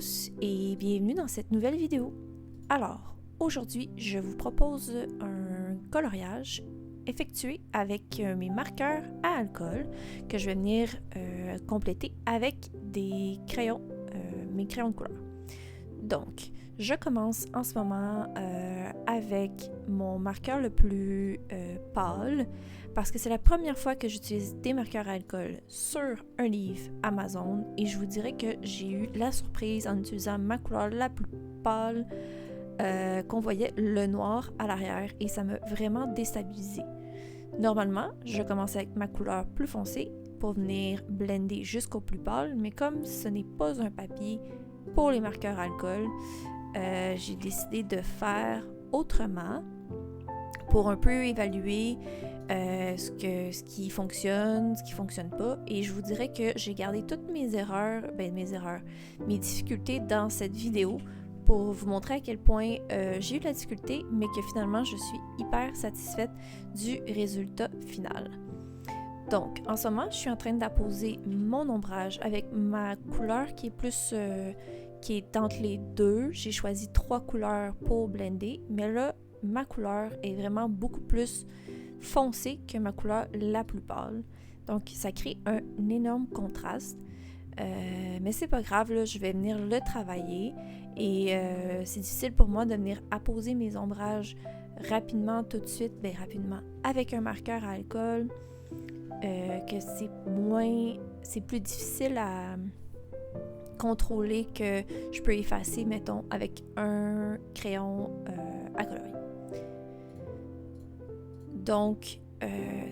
tous et bienvenue dans cette nouvelle vidéo. Alors, aujourd'hui, je vous propose un coloriage effectué avec mes marqueurs à alcool que je vais venir compléter avec des crayons, mes crayons de couleur. Donc, je commence en ce moment avec mon marqueur le plus pâle parce que c'est la première fois que j'utilise des marqueurs à alcool sur un livre Amazon et je vous dirais que j'ai eu la surprise en utilisant ma couleur la plus pâle qu'on voyait le noir à l'arrière et ça m'a vraiment déstabilisée. Normalement, je commence avec ma couleur plus foncée pour venir blender jusqu'au plus pâle, mais comme ce n'est pas un papier pour les marqueurs à alcool, j'ai décidé de faire autrement pour un peu évaluer ce qui fonctionne, ce qui fonctionne pas. Et je vous dirais que j'ai gardé toutes mes difficultés dans cette vidéo pour vous montrer à quel point j'ai eu de la difficulté, mais que finalement je suis hyper satisfaite du résultat final. Donc, en ce moment, je suis en train d'apposer mon ombrage avec ma couleur qui est plus... qui est entre les deux. J'ai choisi 3 couleurs pour blender, mais là, ma couleur est vraiment beaucoup plus foncée que ma couleur la plus pâle. Donc, ça crée un énorme contraste. Mais c'est pas grave, là, je vais venir le travailler et c'est difficile pour moi de venir apposer mes ombrages rapidement, tout de suite, rapidement, avec un marqueur à alcool, que c'est plus difficile à contrôler que je peux effacer, mettons, avec un crayon à colorier. Donc,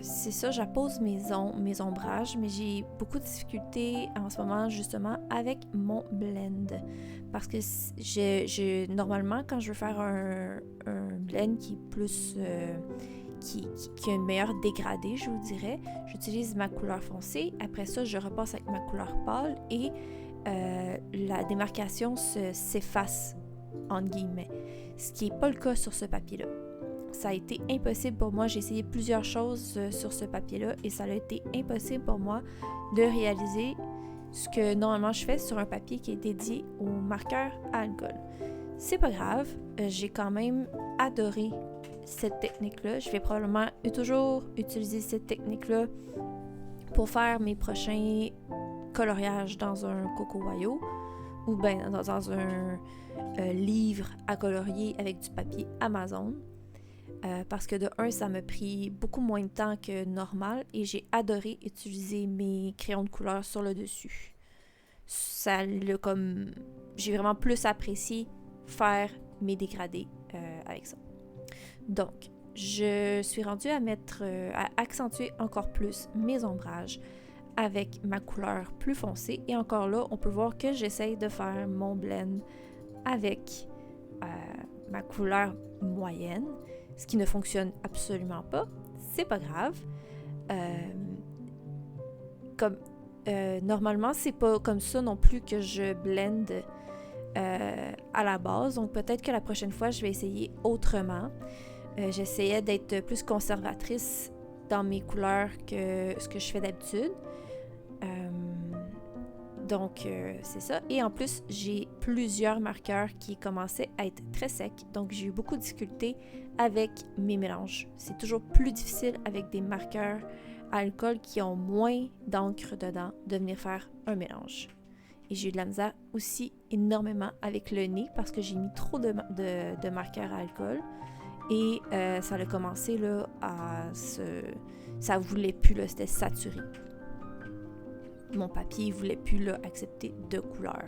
c'est ça, j'appose mes ombrages, mais j'ai beaucoup de difficultés en ce moment, justement, avec mon blend. Parce que normalement, quand je veux faire un blend qui est plus... qui a une meilleure dégradée, je vous dirais, j'utilise ma couleur foncée. Après ça, je repasse avec ma couleur pâle et la démarcation s'efface, entre guillemets. Ce qui n'est pas le cas sur ce papier-là. Ça a été impossible pour moi. J'ai essayé plusieurs choses sur ce papier-là et ça a été impossible pour moi de réaliser ce que normalement je fais sur un papier qui est dédié aux marqueurs à alcool. C'est pas grave, j'ai quand même adoré cette technique-là. Je vais probablement toujours utiliser cette technique-là pour faire mes prochains coloriages dans un Coco Wayo ou bien dans un livre à colorier avec du papier Amazon. Parce que de un, ça m'a pris beaucoup moins de temps que normal et j'ai adoré utiliser mes crayons de couleur sur le dessus. J'ai vraiment plus apprécié faire mes dégradés avec ça. Donc, je suis rendue à accentuer encore plus mes ombrages avec ma couleur plus foncée. Et encore là, on peut voir que j'essaye de faire mon blend avec ma couleur moyenne, ce qui ne fonctionne absolument pas. C'est pas grave. Normalement, c'est pas comme ça non plus que je blend à la base. Donc peut-être que la prochaine fois, je vais essayer autrement. J'essayais d'être plus conservatrice dans mes couleurs que ce que je fais d'habitude. Donc, c'est ça. Et en plus, j'ai plusieurs marqueurs qui commençaient à être très secs. Donc, j'ai eu beaucoup de difficultés avec mes mélanges. C'est toujours plus difficile avec des marqueurs à alcool qui ont moins d'encre dedans de venir faire un mélange. Et j'ai eu de la misère aussi énormément avec le nez parce que j'ai mis trop de marqueurs à alcool. Et ça a commencé là, ça voulait plus, là, c'était saturé. Mon papier ne voulait plus là, accepter de couleur.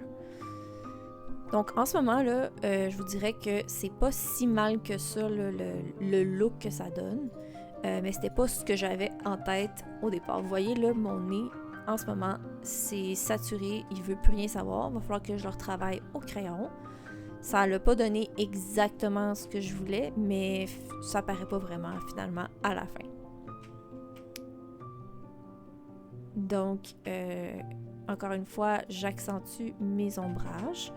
Donc en ce moment là, je vous dirais que c'est pas si mal que ça le look que ça donne, mais c'était pas ce que j'avais en tête au départ. Vous voyez là, mon nez en ce moment c'est saturé, il veut plus rien savoir. Il va falloir que je le retravaille au crayon. Ça l'a pas donné exactement ce que je voulais, mais ça paraît pas vraiment finalement à la fin. Donc, encore une fois, j'accentue mes ombrages.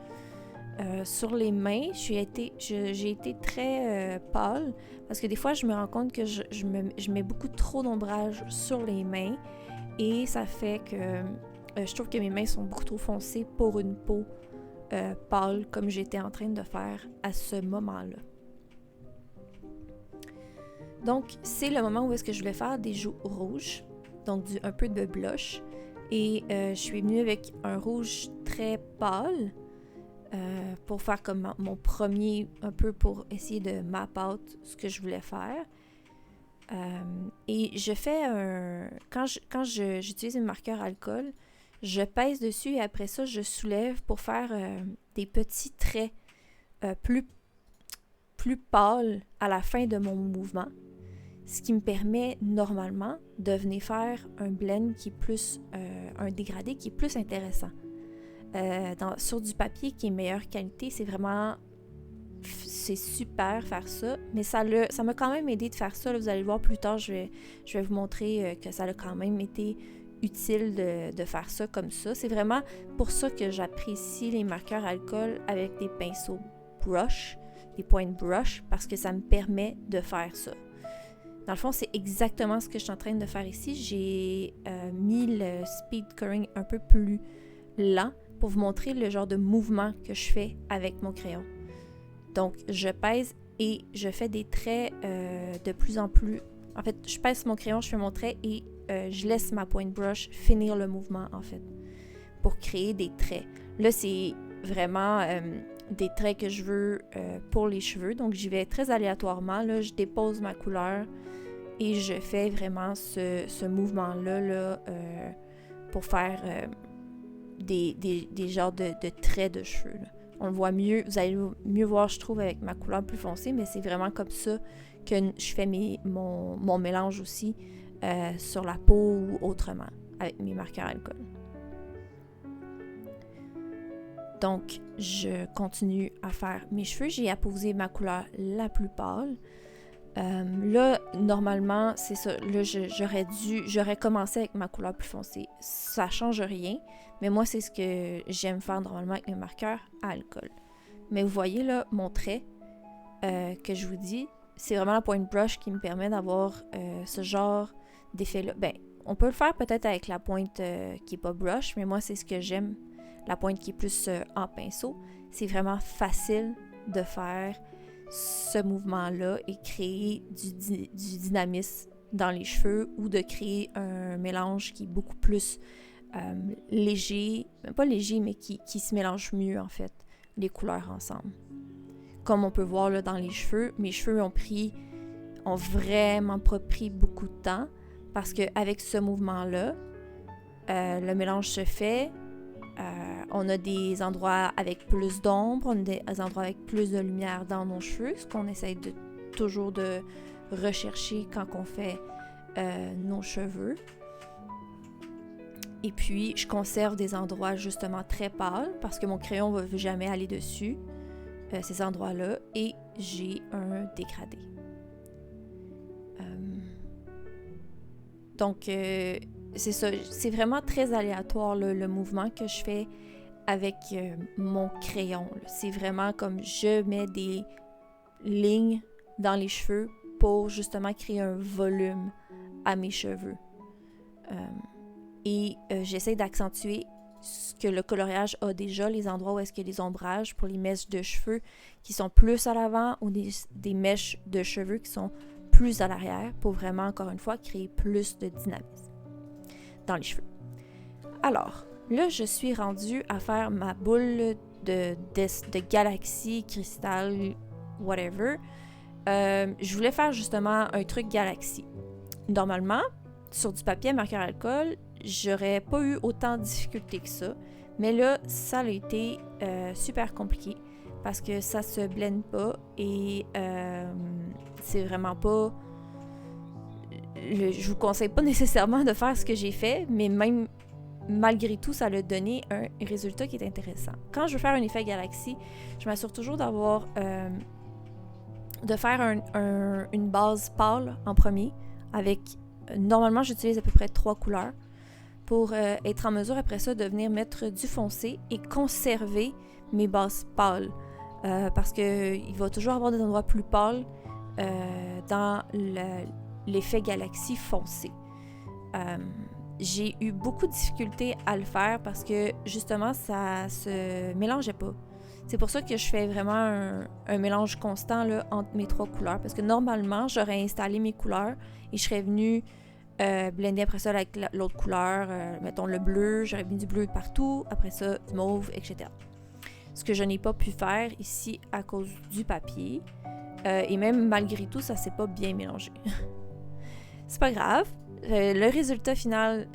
Sur les mains, j'ai été très pâle parce que des fois, je me rends compte que je mets beaucoup trop d'ombrage sur les mains et ça fait que je trouve que mes mains sont beaucoup trop foncées pour une peau pâle comme j'étais en train de faire à ce moment-là. Donc, c'est le moment où est-ce que je voulais faire des joues rouges, donc un peu de blush. Et je suis venue avec un rouge très pâle pour faire comme mon premier, un peu pour essayer de map out ce que je voulais faire. Et je fais quand j'utilise un marqueur alcool, je pèse dessus et après ça, je soulève pour faire des petits traits plus pâles à la fin de mon mouvement. Ce qui me permet normalement de venir faire un blend qui est plus, un dégradé qui est plus intéressant. Sur du papier qui est meilleure qualité, c'est super faire ça, mais ça m'a quand même aidé de faire ça. Là, vous allez le voir plus tard, je vais vous montrer que ça a quand même été utile de faire ça comme ça. C'est vraiment pour ça que j'apprécie les marqueurs alcool avec des pinceaux brush, des point brush, parce que ça me permet de faire ça. Dans le fond, c'est exactement ce que je suis en train de faire ici. J'ai mis le speed coloring un peu plus lent pour vous montrer le genre de mouvement que je fais avec mon crayon. Donc, je pèse et je fais des traits de plus en plus... En fait, je pèse mon crayon, je fais mon trait et je laisse ma point brush finir le mouvement, en fait, pour créer des traits. Là, c'est vraiment des traits que je veux pour les cheveux. Donc, j'y vais très aléatoirement. Là, je dépose ma couleur et je fais vraiment ce mouvement-là pour faire des genres de traits de cheveux. Là. On le voit mieux, vous allez mieux voir, je trouve, avec ma couleur plus foncée, mais c'est vraiment comme ça que je fais mon mélange aussi sur la peau ou autrement, avec mes marqueurs alcool. Donc, je continue à faire mes cheveux. J'ai apposé ma couleur la plus pâle. Là, normalement, c'est ça. Là, j'aurais commencé avec ma couleur plus foncée. Ça change rien, mais moi, c'est ce que j'aime faire normalement avec mes marqueurs à alcool. Mais vous voyez là, mon trait que je vous dis, c'est vraiment la point brush qui me permet d'avoir ce genre d'effet-là. Ben, on peut le faire peut-être avec la pointe qui n'est pas brush, mais moi, c'est ce que j'aime, la pointe qui est plus en pinceau. C'est vraiment facile de faire ce mouvement-là et créer du dynamisme dans les cheveux ou de créer un mélange qui est beaucoup plus léger, pas léger, mais qui se mélange mieux, en fait, les couleurs ensemble. Comme on peut voir là dans les cheveux, mes cheveux ont vraiment pas pris beaucoup de temps parce qu'avec ce mouvement-là, le mélange se fait. On a des endroits avec plus d'ombre, on a des endroits avec plus de lumière dans nos cheveux, ce qu'on essaie toujours de rechercher quand on fait nos cheveux. Et puis, je conserve des endroits justement très pâles parce que mon crayon ne va jamais aller dessus, ces endroits-là, et j'ai un dégradé. Donc, c'est ça, c'est vraiment très aléatoire là, le mouvement que je fais avec mon crayon. Là. C'est vraiment comme je mets des lignes dans les cheveux pour justement créer un volume à mes cheveux. Et j'essaie d'accentuer ce que le coloriage a déjà, les endroits où est-ce qu'il y a des ombrages pour les mèches de cheveux qui sont plus à l'avant ou des mèches de cheveux qui sont plus à l'arrière pour vraiment, encore une fois, créer plus de dynamisme dans les cheveux. Alors, là, je suis rendue à faire ma boule de galaxie, cristal, whatever. Je voulais faire justement un truc galaxie. Normalement, sur du papier à marqueur alcool, j'aurais pas eu autant de difficultés que ça. Mais là, ça a été super compliqué parce que ça se blende pas et c'est vraiment pas... je vous conseille pas nécessairement de faire ce que j'ai fait, mais même malgré tout, ça a donné un résultat qui est intéressant. Quand je veux faire un effet galaxie, je m'assure toujours d'avoir... de faire une base pâle en premier avec... normalement, j'utilise à peu près 3 couleurs pour être en mesure après ça de venir mettre du foncé et conserver mes bases pâles. Parce qu'il va toujours avoir des endroits plus pâles dans l'effet galaxie foncé. j'ai eu beaucoup de difficultés à le faire parce que justement, ça se mélangeait pas. C'est pour ça que je fais vraiment un mélange constant là, entre mes 3 couleurs. Parce que normalement, j'aurais installé mes couleurs et je serais venue blender après ça avec l'autre couleur. Mettons le bleu, j'aurais mis du bleu partout. Après ça, du mauve, etc. Ce que je n'ai pas pu faire ici à cause du papier. Et même malgré tout, ça s'est pas bien mélangé. C'est pas grave. Le résultat final,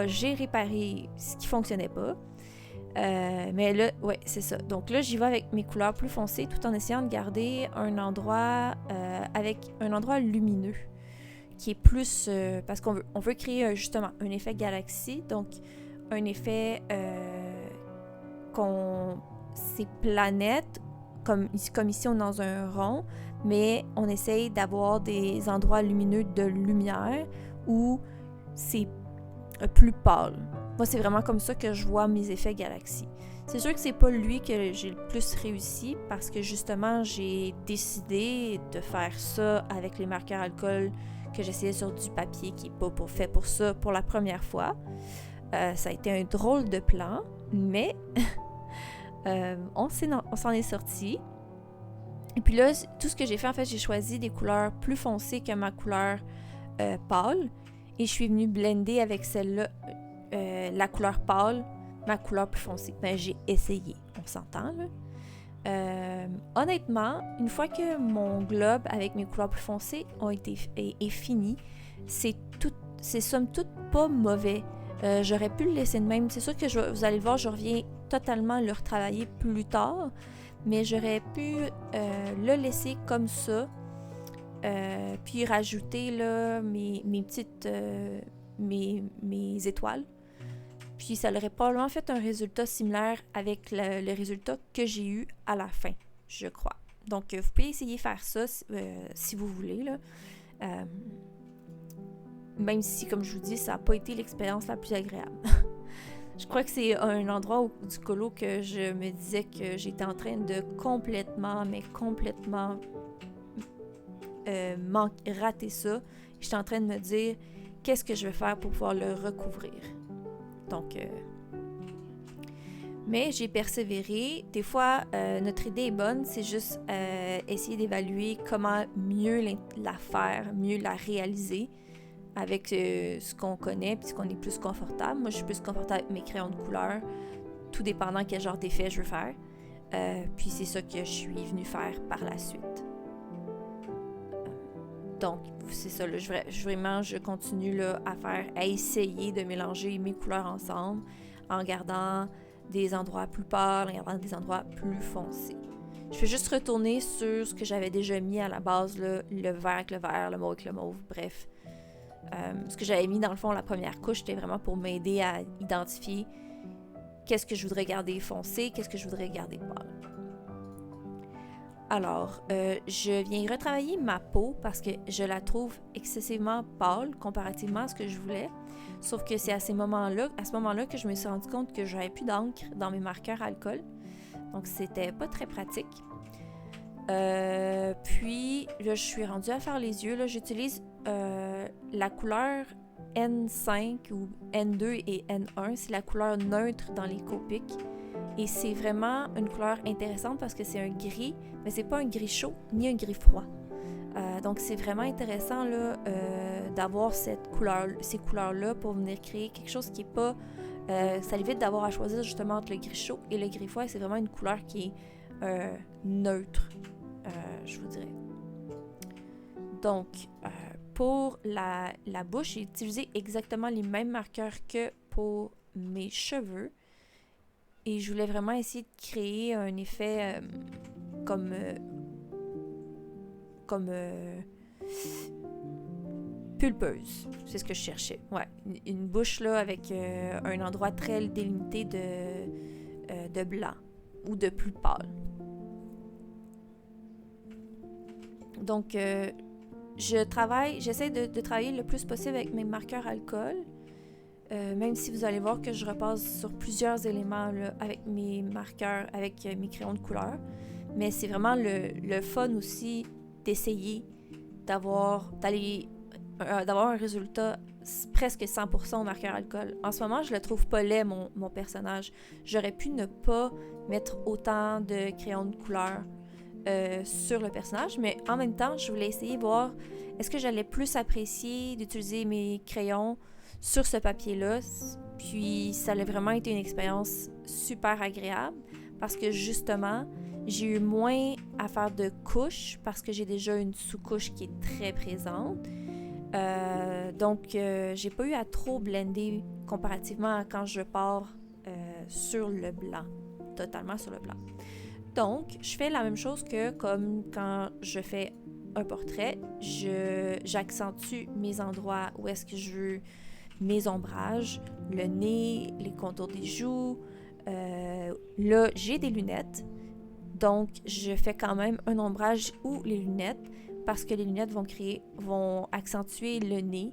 j'ai réparé ce qui fonctionnait pas. Mais là, ouais, c'est ça. Donc là, j'y vais avec mes couleurs plus foncées tout en essayant de garder un endroit avec un endroit lumineux qui est plus... parce qu'on veut créer justement un effet galaxie, donc un effet ces planètes, comme ici on est dans un rond, mais on essaye d'avoir des endroits lumineux de lumière où c'est plus pâle. Moi, c'est vraiment comme ça que je vois mes effets galaxies. C'est sûr que c'est pas lui que j'ai le plus réussi parce que justement, j'ai décidé de faire ça avec les marqueurs alcool que j'essayais sur du papier qui n'est pas fait pour ça pour la première fois. Ça a été un drôle de plan, mais on s'en est sorti. Et puis là, tout ce que j'ai fait, en fait, j'ai choisi des couleurs plus foncées que ma couleur pâle. Et je suis venue blender avec celle-là, la couleur pâle, ma couleur plus foncée. Ben, j'ai essayé, on s'entend, là. Honnêtement, une fois que mon globe avec mes couleurs plus foncées est fini, c'est somme toute pas mauvais. J'aurais pu le laisser de même. C'est sûr que vous allez le voir, je reviens totalement le retravailler plus tard, mais j'aurais pu le laisser comme ça, puis rajouter là, mes petites mes étoiles. Puis ça aurait probablement fait un résultat similaire avec le résultat que j'ai eu à la fin, je crois. Donc, vous pouvez essayer de faire ça si vous voulez, là. Même si, comme je vous dis, ça n'a pas été l'expérience la plus agréable. Je crois que c'est un endroit du colo que je me disais que j'étais en train de complètement rater ça. J'étais en train de me dire qu'est-ce que je vais faire pour pouvoir le recouvrir. Donc, mais j'ai persévéré. Des fois, notre idée est bonne, c'est juste essayer d'évaluer comment mieux la faire, mieux la réaliser avec ce qu'on connaît puis ce qu'on est plus confortable. Moi, je suis plus confortable avec mes crayons de couleur, tout dépendant quel genre d'effet je veux faire. Puis c'est ça que je suis venue faire par la suite. Donc, c'est ça, là, je continue là, à essayer de mélanger mes couleurs ensemble en gardant des endroits plus pâles, en gardant des endroits plus foncés. Je vais juste retourner sur ce que j'avais déjà mis à la base, là, le vert avec le vert, le mauve avec le mauve, bref. Ce que j'avais mis dans le fond, la première couche, c'était vraiment pour m'aider à identifier qu'est-ce que je voudrais garder foncé, qu'est-ce que je voudrais garder pâle. Alors, je viens retravailler ma peau parce que je la trouve excessivement pâle comparativement à ce que je voulais. Sauf que c'est à ce moment-là que je me suis rendu compte que j'avais plus d'encre dans mes marqueurs alcool. Donc, c'était pas très pratique. Puis, là, je suis rendue à faire les yeux. Là, j'utilise la couleur N5 ou N2 et N1. C'est la couleur neutre dans les Copic. Et c'est vraiment une couleur intéressante parce que c'est un gris, mais c'est pas un gris chaud ni un gris froid. Donc c'est vraiment intéressant là, d'avoir ces couleurs-là pour venir créer quelque chose qui est pas... ça évite d'avoir à choisir justement entre le gris chaud et le gris froid. Et c'est vraiment une couleur qui est neutre, je vous dirais. Donc, pour la bouche, j'ai utilisé exactement les mêmes marqueurs que pour mes cheveux. Et je voulais vraiment essayer de créer un effet comme pulpeuse. C'est ce que je cherchais. Ouais, une bouche là avec un endroit très délimité de blanc ou de plus pâle. Donc, j'essaie de travailler le plus possible avec mes marqueurs alcool. Même si vous allez voir que je repasse sur plusieurs éléments là, avec mes marqueurs, avec mes crayons de couleur. Mais c'est vraiment le fun aussi d'essayer d'avoir un résultat presque 100% au marqueur alcool. En ce moment, je le trouve pas laid, mon personnage. J'aurais pu ne pas mettre autant de crayons de couleur sur le personnage, mais en même temps, je voulais essayer de voir est-ce que j'allais plus apprécier d'utiliser mes crayons sur ce papier-là. Puis ça a vraiment été une expérience super agréable parce que justement, j'ai eu moins à faire de couches parce que j'ai déjà une sous-couche qui est très présente. Donc, j'ai pas eu à trop blender comparativement à quand je pars sur le blanc, totalement sur le blanc. Donc, je fais la même chose que comme quand je fais un portrait, j'accentue mes endroits où est-ce que je veux mes ombrages, le nez, les contours des joues. Là, j'ai des lunettes, donc je fais quand même un ombrage ou les lunettes parce que les lunettes vont accentuer le nez.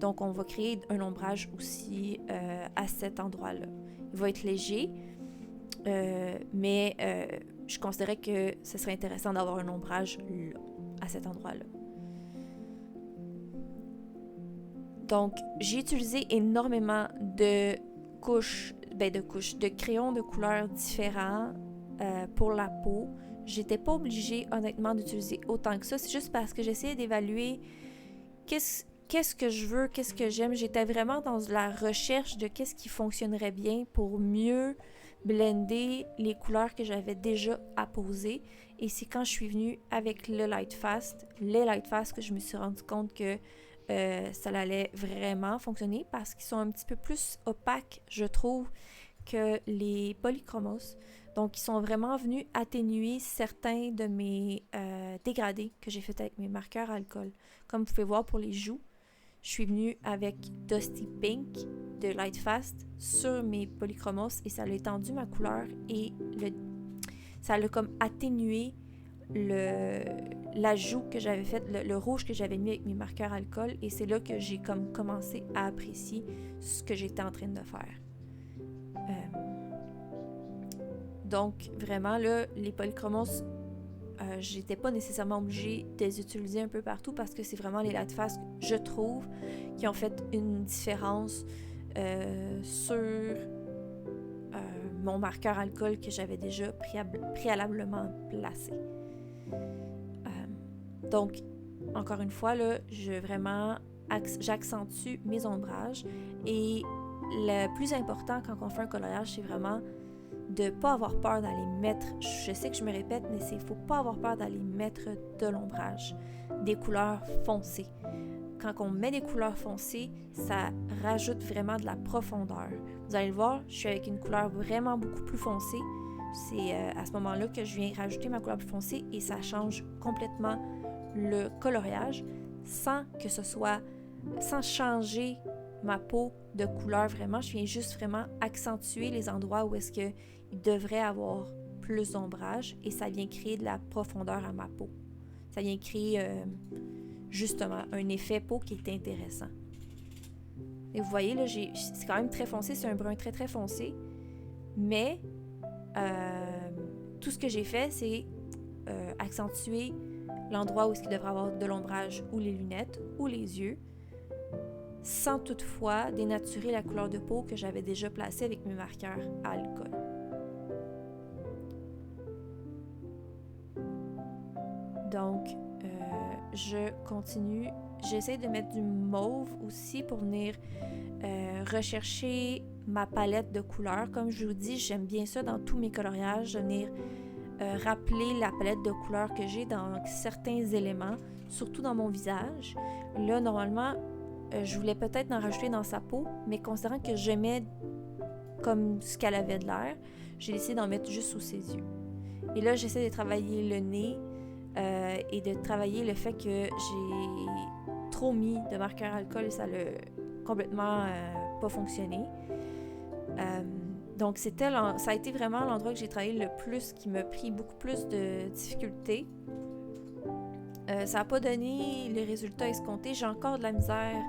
Donc, on va créer un ombrage aussi à cet endroit-là. Il va être léger, mais je considérais que ce serait intéressant d'avoir un ombrage là, à cet endroit-là. Donc, j'ai utilisé énormément de de crayons de couleurs différents pour la peau. J'étais pas obligée, honnêtement, d'utiliser autant que ça. C'est juste parce que j'essayais d'évaluer qu'est-ce que je veux, qu'est-ce que j'aime. J'étais vraiment dans la recherche de qu'est-ce qui fonctionnerait bien pour mieux blender les couleurs que j'avais déjà apposées. Et c'est quand je suis venue avec les Light Fast, que je me suis rendu compte que ça allait vraiment fonctionner parce qu'ils sont un petit peu plus opaques, je trouve, que les polychromos. Donc, ils sont vraiment venus atténuer certains de mes dégradés que j'ai fait avec mes marqueurs alcool. Comme vous pouvez voir pour les joues, je suis venue avec Dusty Pink de Light Fast sur mes polychromos et ça a étendu ma couleur et ça a comme atténué la joue que j'avais faite, le rouge que j'avais mis avec mes marqueurs alcool, et c'est là que j'ai comme commencé à apprécier ce que j'étais en train de faire. Donc vraiment là, les polychromos, j'étais pas nécessairement obligée de les utiliser un peu partout parce que c'est vraiment les Light Fast, je trouve, qui ont fait une différence sur mon marqueur alcool que j'avais déjà préalablement placé. Donc, encore une fois, là, j'accentue mes ombrages et le plus important quand on fait un coloriage, c'est vraiment de ne pas avoir peur d'aller mettre, je sais que je me répète, mais il ne faut pas avoir peur d'aller mettre de l'ombrage, des couleurs foncées. Quand on met des couleurs foncées, ça rajoute vraiment de la profondeur. Vous allez le voir, je suis avec une couleur vraiment beaucoup plus foncée. C'est à ce moment-là que je viens rajouter ma couleur plus foncée et ça change complètement le coloriage sans changer ma peau de couleur vraiment. Je viens juste vraiment accentuer les endroits où est-ce qu'il devrait avoir plus d'ombrage et ça vient créer de la profondeur à ma peau. Ça vient créer justement un effet peau qui est intéressant. Et vous voyez, là, c'est quand même très foncé, c'est un brun très très foncé, mais tout ce que j'ai fait, c'est accentuer l'endroit où il devrait avoir de l'ombrage ou les lunettes ou les yeux, sans toutefois dénaturer la couleur de peau que j'avais déjà placée avec mes marqueurs à alcool. Donc, je continue. J'essaie de mettre du mauve aussi pour venir rechercher ma palette de couleurs. Comme je vous dis, j'aime bien ça dans tous mes coloriages, de venir rappeler la palette de couleurs que j'ai dans certains éléments, surtout dans mon visage. Là, normalement, je voulais peut-être en rajouter dans sa peau, mais considérant que j'aimais comme ce qu'elle avait de l'air, j'ai décidé d'en mettre juste sous ses yeux. Et là, j'essaie de travailler le nez et de travailler le fait que j'ai trop mis de marqueur alcool et ça n'a complètement pas fonctionné. Donc, ça a été vraiment l'endroit que j'ai travaillé le plus, qui m'a pris beaucoup plus de difficultés. Ça n'a pas donné les résultats escomptés. J'ai encore de la misère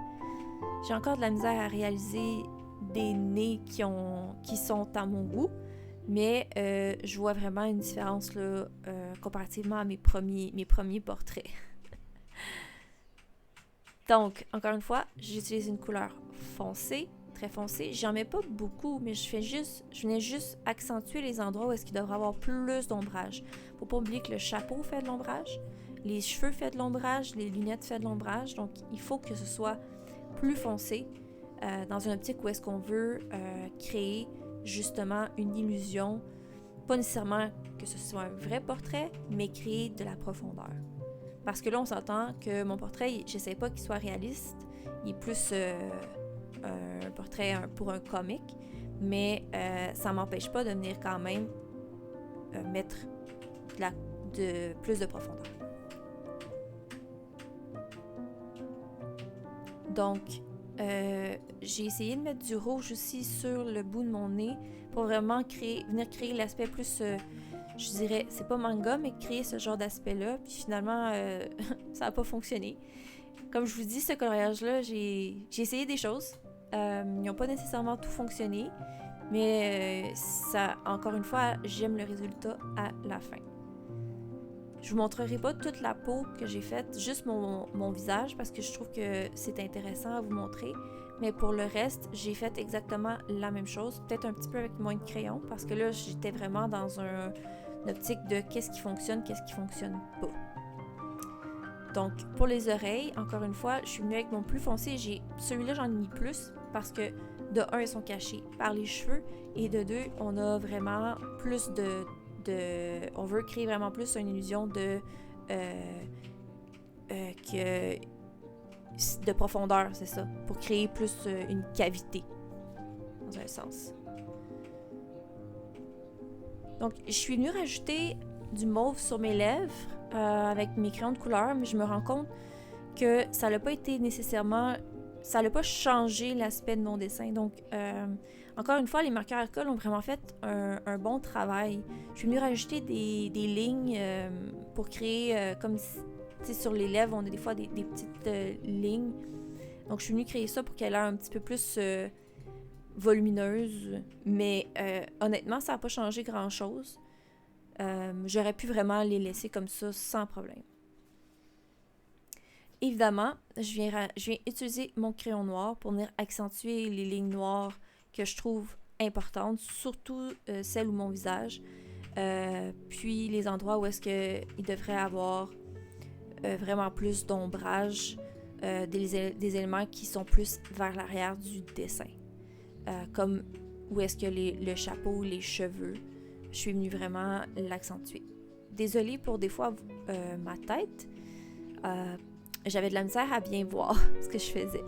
à réaliser des nez qui sont à mon goût. Mais je vois vraiment une différence là, comparativement à mes premiers portraits. Donc, encore une fois, j'utilise une couleur foncée, très foncée. J'en mets pas beaucoup, mais je venais juste accentuer les endroits où est-ce qu'il devrait avoir plus d'ombrage. Faut pas oublier que le chapeau fait de l'ombrage, les cheveux fait de l'ombrage, les lunettes fait de l'ombrage. Donc, il faut que ce soit plus foncé dans une optique où est-ce qu'on veut créer justement une illusion. Pas nécessairement que ce soit un vrai portrait, mais créer de la profondeur. Parce que là, on s'entend que mon portrait, j'essaie pas qu'il soit réaliste. Il est plus un portrait pour un comique. Mais ça m'empêche pas de venir quand même mettre plus de profondeur. Donc, j'ai essayé de mettre du rouge aussi sur le bout de mon nez pour vraiment venir créer l'aspect plus, je dirais, c'est pas manga, mais créer ce genre d'aspect-là. Puis finalement, ça n'a pas fonctionné. Comme je vous dis, ce coloriage-là, j'ai essayé des choses. Ils n'ont pas nécessairement tout fonctionné, mais ça, encore une fois, j'aime le résultat à la fin. Je vous montrerai pas toute la peau que j'ai faite, juste mon visage, parce que je trouve que c'est intéressant à vous montrer. Mais pour le reste, j'ai fait exactement la même chose, peut-être un petit peu avec moins de crayon, parce que là, j'étais vraiment dans une optique de qu'est-ce qui fonctionne pas. Donc, pour les oreilles, encore une fois, je suis venue avec mon plus foncé. Celui-là, j'en ai mis plus, parce que de un, ils sont cachés par les cheveux, et de deux, on a vraiment plus on veut créer vraiment plus une illusion de profondeur, c'est ça, pour créer plus une cavité, dans un sens. Donc, je suis venue rajouter du mauve sur mes lèvres avec mes crayons de couleur, mais je me rends compte que ça n'a pas été nécessairement... Ça n'a pas changé l'aspect de mon dessin. Donc, encore une fois, les marqueurs à colle ont vraiment fait un bon travail. Je suis venue rajouter des lignes pour créer, comme sur les lèvres, on a des fois des petites lignes. Donc, je suis venue créer ça pour qu'elle ait l'air un petit peu plus volumineuse. Mais honnêtement, ça n'a pas changé grand-chose. J'aurais pu vraiment les laisser comme ça sans problème. Évidemment, je viens utiliser mon crayon noir pour venir accentuer les lignes noires que je trouve importantes, surtout celles où mon visage, puis les endroits où est-ce qu'il devrait avoir vraiment plus d'ombrage, des éléments qui sont plus vers l'arrière du dessin, comme où est-ce que le chapeau, les cheveux, je suis venue vraiment l'accentuer. Désolée pour des fois ma tête, j'avais de la misère à bien voir ce que je faisais.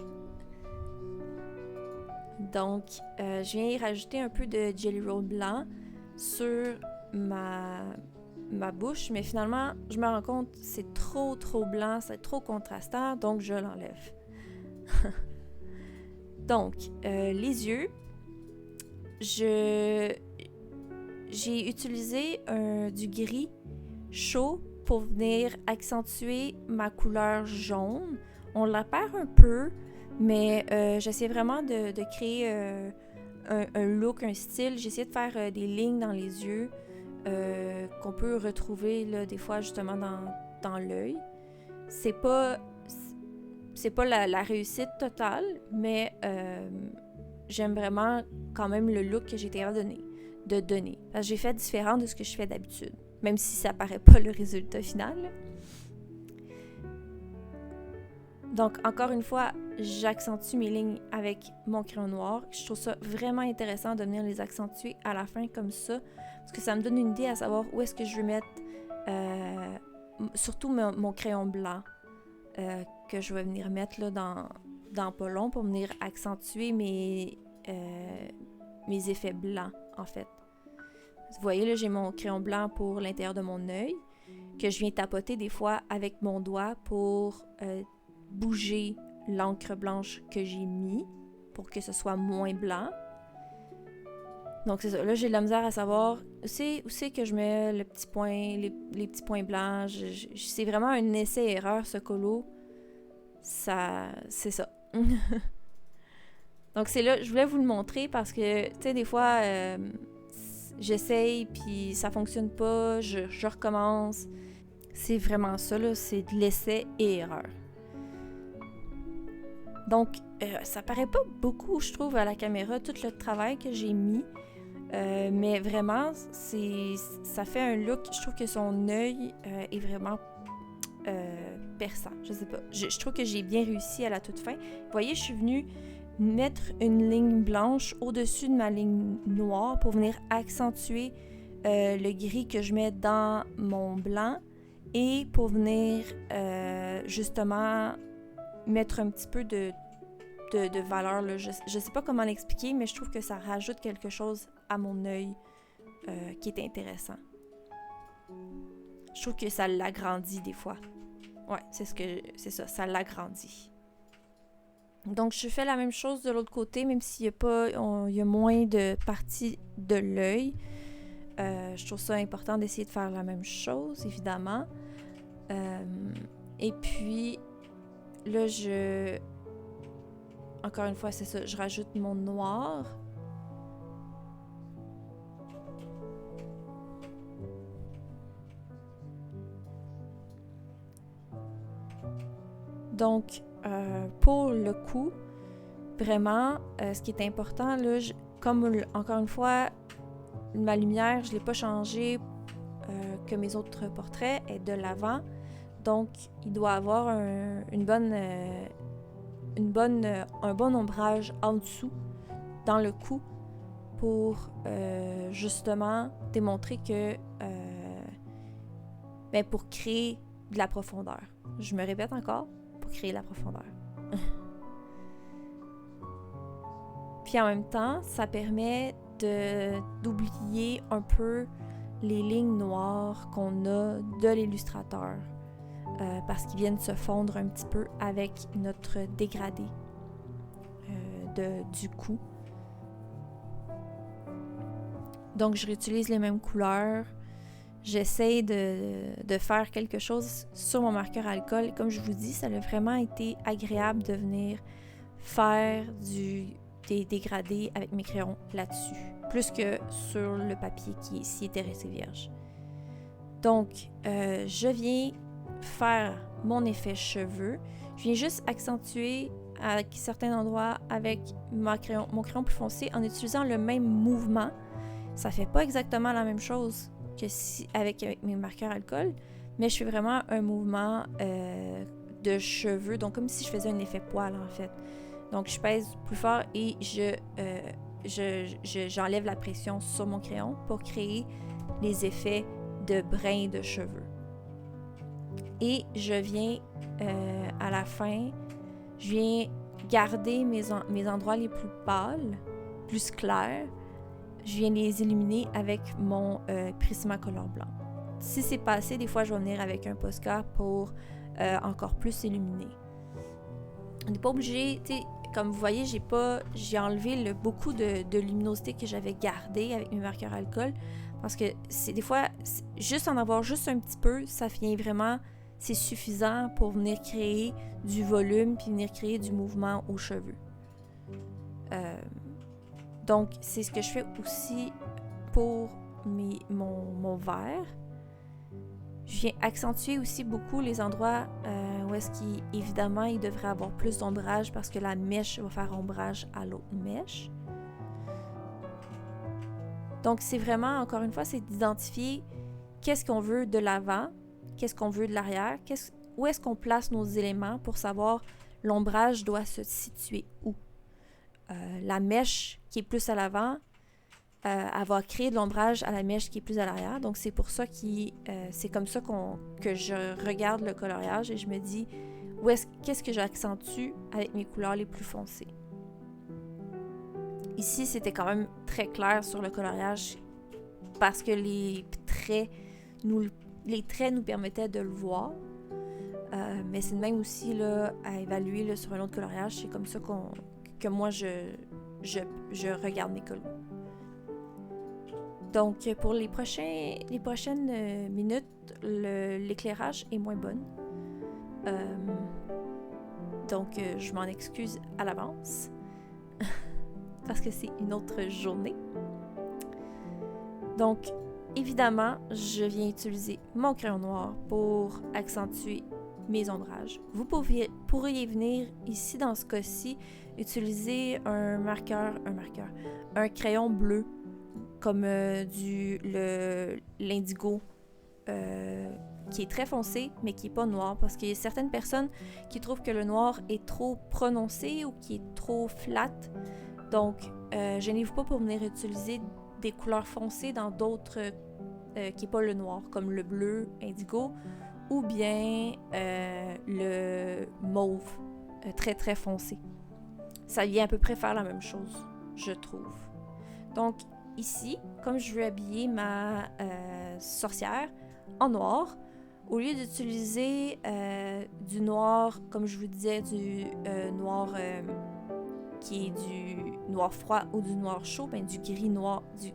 Donc, je viens y rajouter un peu de Jelly Roll blanc sur ma bouche, mais finalement, je me rends compte que c'est trop blanc, c'est trop contrastant, donc je l'enlève. Donc, les yeux, j'ai utilisé du gris chaud pour venir accentuer ma couleur jaune. On la perd un peu, mais j'essaie vraiment de créer un look, un style. J'essaie de faire des lignes dans les yeux qu'on peut retrouver là, des fois justement dans l'œil. C'est pas la réussite totale, mais j'aime vraiment quand même le look que j'ai été capable de donner. Parce que j'ai fait différent de ce que je fais d'habitude, même si ça paraît pas le résultat final. Donc, encore une fois, j'accentue mes lignes avec mon crayon noir. Je trouve ça vraiment intéressant de venir les accentuer à la fin comme ça, parce que ça me donne une idée à savoir où est-ce que je veux mettre surtout mon crayon blanc que je vais venir mettre là, dans pas long pour venir accentuer mes effets blancs, en fait. Vous voyez, là, j'ai mon crayon blanc pour l'intérieur de mon œil, que je viens tapoter des fois avec mon doigt pour bouger l'encre blanche que j'ai mis pour que ce soit moins blanc. Donc, c'est ça. Là, j'ai de la misère à savoir où c'est que je mets le petit point, les petits points blancs. C'est vraiment un essai-erreur, ce colo. C'est ça. Donc, c'est là, je voulais vous le montrer parce que, tu sais, des fois, j'essaye, puis ça fonctionne pas, je recommence. C'est vraiment ça, là, c'est de l'essai et erreur. Donc, ça paraît pas beaucoup, je trouve, à la caméra, tout le travail que j'ai mis. Mais vraiment, ça fait un look. Je trouve que son œil est vraiment perçant. Je sais pas. Je trouve que j'ai bien réussi à la toute fin. Vous voyez, je suis venue mettre une ligne blanche au-dessus de ma ligne noire pour venir accentuer le gris que je mets dans mon blanc et pour venir justement mettre un petit peu de valeur. Là. Je sais pas comment l'expliquer, mais je trouve que ça rajoute quelque chose à mon œil qui est intéressant. Je trouve que ça l'agrandit des fois. Ouais, c'est ça l'agrandit. Donc, je fais la même chose de l'autre côté, même s'il y a moins de parties de l'œil. Je trouve ça important d'essayer de faire la même chose, évidemment. Et puis, là, encore une fois, c'est ça, je rajoute mon noir. Donc, pour le coup, vraiment, ce qui est important, là, comme encore une fois, ma lumière, je ne l'ai pas changée que mes autres portraits, est de l'avant. Donc, il doit avoir un bon ombrage en dessous, dans le cou, pour justement démontrer que... pour créer de la profondeur. Je me répète encore, pour créer de la profondeur. Puis en même temps, ça permet d'oublier un peu les lignes noires qu'on a de l'illustrateur parce qu'ils viennent se fondre un petit peu avec notre dégradé du cou. Donc, je réutilise les mêmes couleurs. J'essaie de faire quelque chose sur mon marqueur alcool. Comme je vous dis, ça a vraiment été agréable de venir faire des dégradés avec mes crayons là-dessus, plus que sur le papier qui ici était resté vierge. Donc, je viens faire mon effet cheveux. Je viens juste accentuer à certains endroits avec mon crayon plus foncé en utilisant le même mouvement. Ça fait pas exactement la même chose que avec mes marqueurs alcool, mais je fais vraiment un mouvement de cheveux, donc comme si je faisais un effet poil en fait. Donc je pèse plus fort et j'enlève la pression sur mon crayon pour créer les effets de brins de cheveux. Et je viens à la fin, je viens garder mes endroits les plus pâles, plus clairs. Je viens les illuminer avec mon Prismacolor blanc. Si c'est pas assez, des fois, je vais venir avec un Posca pour encore plus illuminer. On n'est pas obligé, tu sais, comme vous voyez, j'ai enlevé beaucoup de luminosité que j'avais gardée avec mes marqueurs alcool parce que des fois, juste en avoir juste un petit peu, ça vient vraiment, c'est suffisant pour venir créer du volume puis venir créer du mouvement aux cheveux. Donc, c'est ce que je fais aussi pour mon vert. Je viens accentuer aussi beaucoup les endroits où est-ce qu'évidemment, il devrait avoir plus d'ombrage parce que la mèche va faire ombrage à l'autre mèche. Donc, c'est vraiment, encore une fois, c'est d'identifier qu'est-ce qu'on veut de l'avant, qu'est-ce qu'on veut de l'arrière, où est-ce qu'on place nos éléments pour savoir l'ombrage doit se situer où. La mèche qui est plus à l'avant, elle va créer de l'ombrage à la mèche qui est plus à l'arrière. Donc, c'est pour ça c'est comme ça que je regarde le coloriage et je me dis qu'est-ce que j'accentue avec mes couleurs les plus foncées. Ici, c'était quand même très clair sur le coloriage parce que les traits nous permettaient de le voir. Mais c'est de même aussi là, à évaluer là, sur un autre coloriage. C'est comme ça que moi, je regarde mes colos. Donc, pour les prochaines minutes, l'éclairage est moins bon. Donc, je m'en excuse à l'avance. Parce que c'est une autre journée. Donc, évidemment, je viens utiliser mon crayon noir pour accentuer mes ombrages. Vous pourriez venir ici, dans ce cas-ci, utiliser un crayon bleu, comme l'indigo, qui est très foncé, mais qui n'est pas noir, parce qu'il y a certaines personnes qui trouvent que le noir est trop prononcé ou qui est trop flat. Donc, gênez-vous pas pour venir utiliser des couleurs foncées dans d'autres qui n'est pas le noir, comme le bleu indigo ou bien le mauve très très foncé. Ça vient à peu près faire la même chose, je trouve. Donc ici, comme je veux habiller ma sorcière en noir, au lieu d'utiliser du noir, comme je vous disais, du noir qui est du noir froid ou du noir chaud, ben du gris noir, du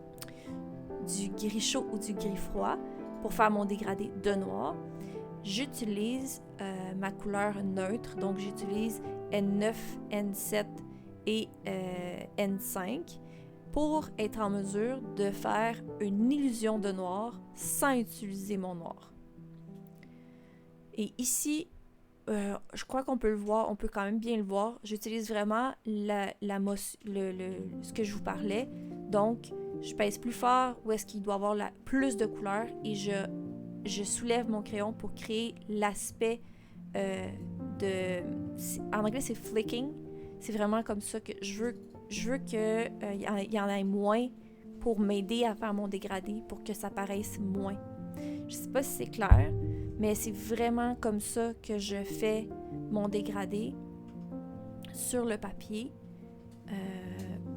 gris chaud ou du gris froid pour faire mon dégradé de noir, j'utilise ma couleur neutre. Donc j'utilise N9, N7 et N5 pour être en mesure de faire une illusion de noir sans utiliser mon noir. Et ici, je crois qu'on peut le voir, on peut quand même bien le voir. J'utilise vraiment ce que je vous parlais. Donc, je pèse plus fort où est-ce qu'il doit avoir plus de couleurs et je soulève mon crayon pour créer l'aspect en anglais, c'est flicking. C'est vraiment comme ça que je veux qu'il y en ait moins pour m'aider à faire mon dégradé, pour que ça paraisse moins. Je sais pas si c'est clair, mais c'est vraiment comme ça que je fais mon dégradé sur le papier.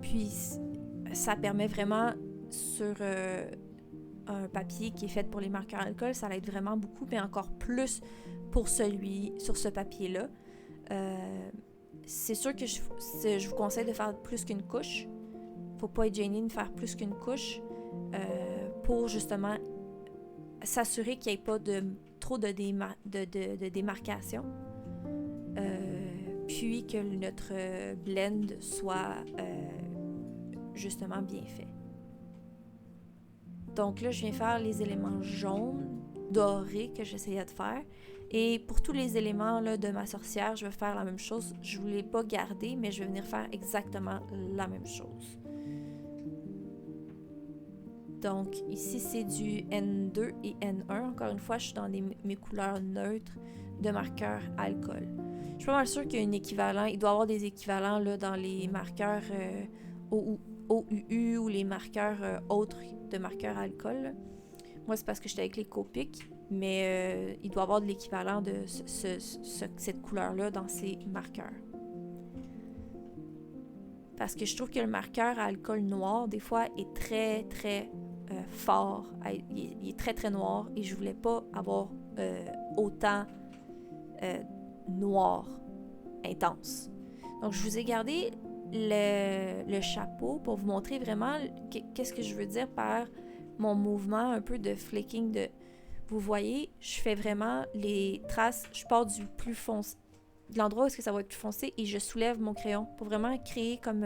Puis ça permet vraiment sur un papier qui est fait pour les marqueurs à alcool, ça l'aide vraiment beaucoup, mais encore plus pour sur ce papier-là. C'est sûr que je vous conseille de faire plus qu'une couche. Faut pas être gêné de faire plus qu'une couche pour justement s'assurer qu'il n'y ait pas trop de démarcation. Puis que notre blend soit justement bien fait. Donc là, je viens faire les éléments jaunes, dorés que j'essayais de faire. Et pour tous les éléments là, de ma sorcière, je vais faire la même chose. Je ne voulais pas garder, mais je vais venir faire exactement la même chose. Donc ici, c'est du N2 et N1. Encore une fois, je suis dans mes couleurs neutres de marqueurs alcool. Je suis pas mal sûre qu'il y a un équivalent. Il doit y avoir des équivalents là, dans les marqueurs OUU ou les marqueurs autres de marqueurs alcool. Là. Moi, c'est parce que j'étais avec les Copic, mais il doit y avoir de l'équivalent de cette couleur-là dans ces marqueurs. Parce que je trouve que le marqueur à alcool noir, des fois, est très, très fort. Il est très, très noir et je voulais pas avoir autant noir intense. Donc, je vous ai gardé le chapeau pour vous montrer vraiment qu'est-ce que je veux dire par mon mouvement un peu de flicking. Vous voyez, je fais vraiment les traces, je pars du plus foncé, de l'endroit où est-ce que ça va être plus foncé et je soulève mon crayon pour vraiment créer comme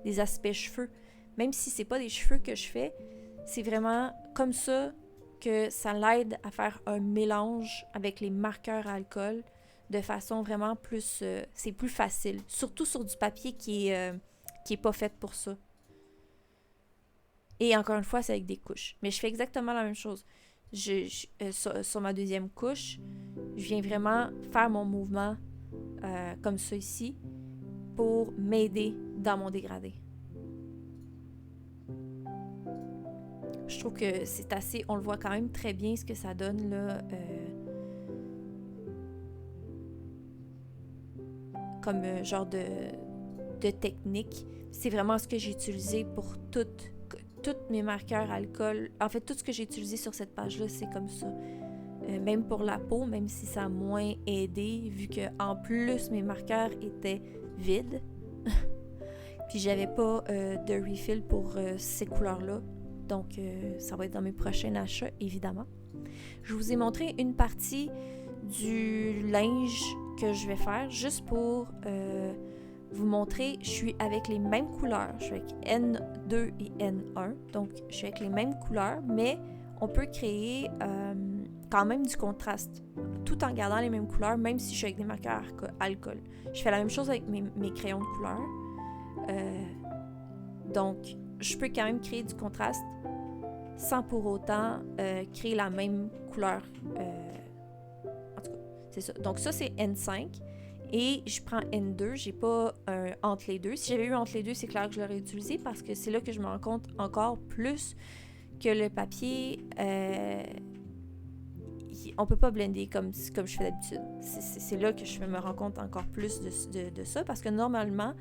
des aspects cheveux. Même si c'est pas des cheveux que je fais, c'est vraiment comme ça que ça l'aide à faire un mélange avec les marqueurs à alcool de façon vraiment plus... c'est plus facile. Surtout sur du papier qui est pas fait pour ça. Et encore une fois, c'est avec des couches. Mais je fais exactement la même chose. Sur ma deuxième couche, je viens vraiment faire mon mouvement comme ça ici pour m'aider dans mon dégradé. Je trouve que c'est assez... On le voit quand même très bien ce que ça donne là. Comme genre de technique. C'est vraiment ce que j'ai utilisé pour tous mes marqueurs alcool. En fait, tout ce que j'ai utilisé sur cette page-là, c'est comme ça. Même pour la peau, même si ça a moins aidé, vu que en plus mes marqueurs étaient vides. Puis j'avais pas de refill pour ces couleurs-là. Donc ça va être dans mes prochains achats, évidemment. Je vous ai montré une partie du linge que je vais faire, juste pour vous montrer. Je suis avec les mêmes couleurs. Je suis avec N2 et N1. Donc, je suis avec les mêmes couleurs, mais on peut créer quand même du contraste, tout en gardant les mêmes couleurs, même si je suis avec des marqueurs alcool. Je fais la même chose avec mes crayons de couleur. Donc, je peux quand même créer du contraste sans pour autant créer la même couleur. En tout cas, c'est ça. Donc ça, c'est N5. Et je prends N2. J'ai pas entre les deux. Si j'avais eu entre les deux, c'est clair que je l'aurais utilisé parce que c'est là que je me rends compte encore plus que le papier, on peut pas blender comme je fais d'habitude. C'est là que je me rends compte encore plus de ça parce que normalement,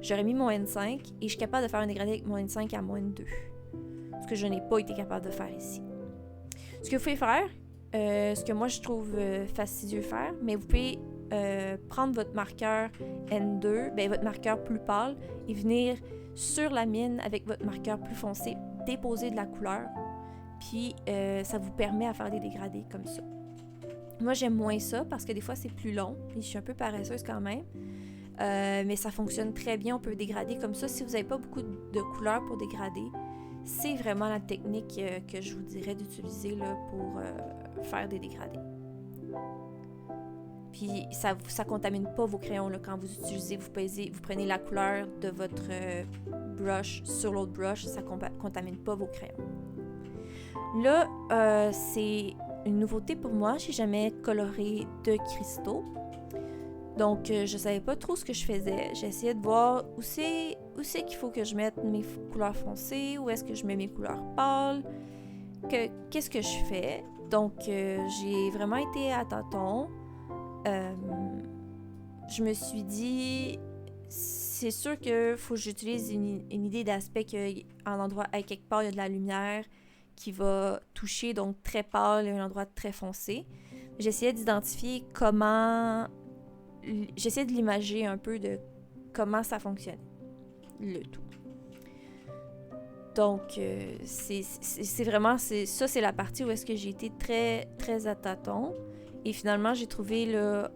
j'aurais mis mon N5 et je suis capable de faire un dégradé avec mon N5 à moins 2. Ce que je n'ai pas été capable de faire ici. Ce que vous pouvez faire, ce que moi je trouve fastidieux faire, mais vous pouvez prendre votre marqueur N2, votre marqueur plus pâle, et venir sur la mine avec votre marqueur plus foncé, déposer de la couleur, puis ça vous permet à faire des dégradés comme ça. Moi, j'aime moins ça parce que des fois, c'est plus long, puis je suis un peu paresseuse quand même, mais ça fonctionne très bien, on peut dégrader comme ça. Si vous n'avez pas beaucoup de couleurs pour dégrader, c'est vraiment la technique que je vous dirais d'utiliser là, pour faire des dégradés. Puis ça contamine pas vos crayons là, quand vous utilisez, vous prenez la couleur de votre brush sur l'autre brush, ça contamine pas vos crayons. Là, c'est une nouveauté pour moi, j'ai jamais coloré de cristaux. Donc, je savais pas trop ce que je faisais. J'essayais de voir où c'est qu'il faut que je mette mes couleurs foncées, où est-ce que je mets mes couleurs pâles, qu'est-ce que je fais. Donc, j'ai vraiment été à tâtons. Je me suis dit, c'est sûr qu'il faut que j'utilise une idée d'aspect qu'en endroit, à quelque part, il y a de la lumière qui va toucher, donc très pâle et un endroit très foncé. J'essayais d'identifier j'essayais de l'imager un peu de comment ça fonctionne, le tout. Donc, c'est vraiment, ça c'est la partie où est-ce que j'ai été très, très à tâtons. Et finalement, j'ai trouvé là,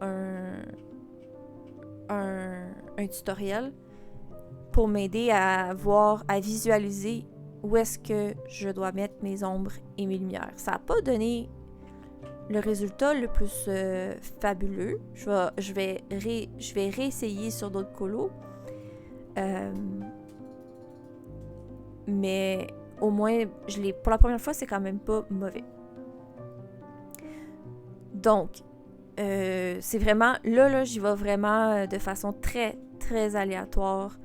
un tutoriel pour m'aider à voir, à visualiser où est-ce que je dois mettre mes ombres et mes lumières. Ça n'a pas donné le résultat le plus fabuleux. Je vais réessayer sur d'autres colos. Mais au moins, pour la première fois, c'est quand même pas mauvais. Donc, c'est vraiment... Là, j'y vais vraiment de façon très, très aléatoire.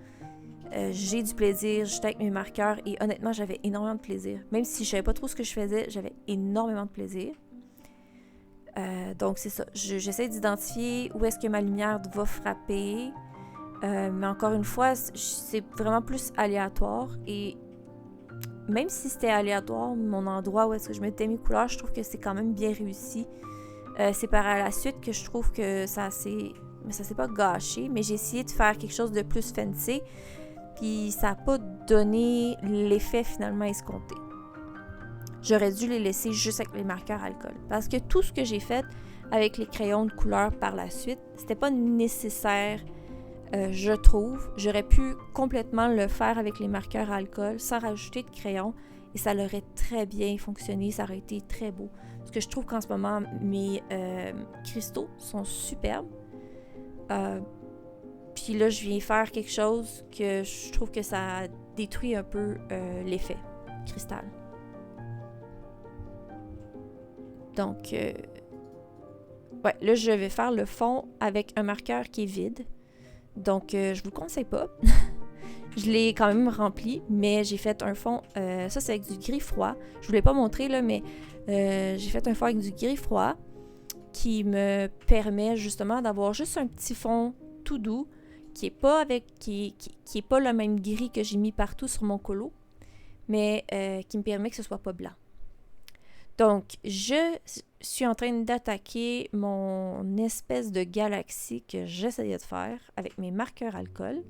J'ai du plaisir, j'étais avec mes marqueurs et honnêtement, j'avais énormément de plaisir. Même si je savais pas trop ce que je faisais, j'avais énormément de plaisir. Donc, c'est ça. J'essaie d'identifier où est-ce que ma lumière va frapper. Mais encore une fois, c'est vraiment plus aléatoire. Et même si c'était aléatoire, mon endroit où est-ce que je mettais mes couleurs, je trouve que c'est quand même bien réussi. C'est par la suite que je trouve que ça s'est pas gâché, mais j'ai essayé de faire quelque chose de plus fancy, puis ça n'a pas donné l'effet finalement escompté. J'aurais dû les laisser juste avec les marqueurs alcool, parce que tout ce que j'ai fait avec les crayons de couleur par la suite, c'était pas nécessaire, je trouve. J'aurais pu complètement le faire avec les marqueurs alcool sans rajouter de crayon, et ça aurait très bien fonctionné, ça aurait été très beau. Parce que je trouve qu'en ce moment, mes cristaux sont superbes. Puis là, je viens faire quelque chose que je trouve que ça détruit un peu l'effet cristal. Donc, ouais, là, je vais faire le fond avec un marqueur qui est vide. Donc, je vous le conseille pas. Je l'ai quand même rempli, mais j'ai fait un fond, ça c'est avec du gris froid. Je vous l'ai pas montré là, mais j'ai fait un fond avec du gris froid qui me permet justement d'avoir juste un petit fond tout doux qui est pas le même gris que j'ai mis partout sur mon colo, mais qui me permet que ce soit pas blanc. Donc, je suis en train d'attaquer mon espèce de galaxie que j'essayais de faire avec mes marqueurs alcool.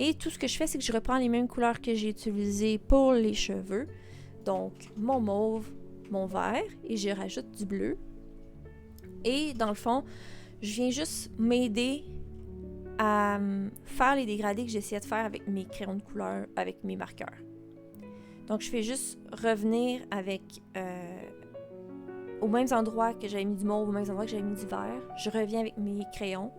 Et tout ce que je fais, c'est que je reprends les mêmes couleurs que j'ai utilisées pour les cheveux. Donc, mon mauve, mon vert, et je rajoute du bleu. Et dans le fond, je viens juste m'aider à faire les dégradés que j'essayais de faire avec mes crayons de couleur, avec mes marqueurs. Donc, je fais juste revenir avec aux mêmes endroits que j'avais mis du mauve, aux mêmes endroits que j'avais mis du vert, je reviens avec mes crayons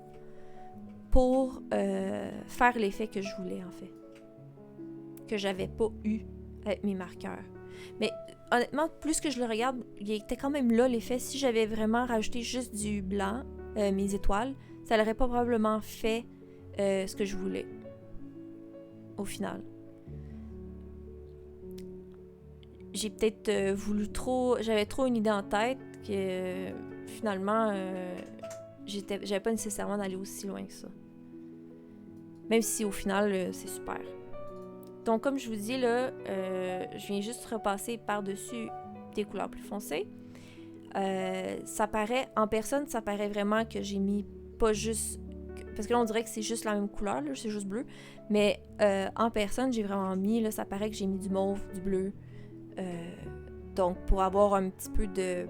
pour faire l'effet que je voulais, en fait. Que j'avais pas eu avec mes marqueurs. Mais honnêtement, plus que je le regarde, il était quand même là l'effet. Si j'avais vraiment rajouté juste du blanc, mes étoiles, ça n'aurait pas probablement fait ce que je voulais. Au final. J'ai peut-être voulu trop... J'avais trop une idée en tête que finalement, j'avais pas nécessairement d'aller aussi loin que ça. Même si au final, c'est super. Donc, comme je vous dis, là, je viens juste repasser par-dessus des couleurs plus foncées. Ça paraît, en personne, ça paraît vraiment que j'ai mis pas juste... Parce que là, on dirait que c'est juste la même couleur, là, c'est juste bleu. Mais en personne, j'ai vraiment mis, là, ça paraît que j'ai mis du mauve, du bleu. Donc, pour avoir un petit peu de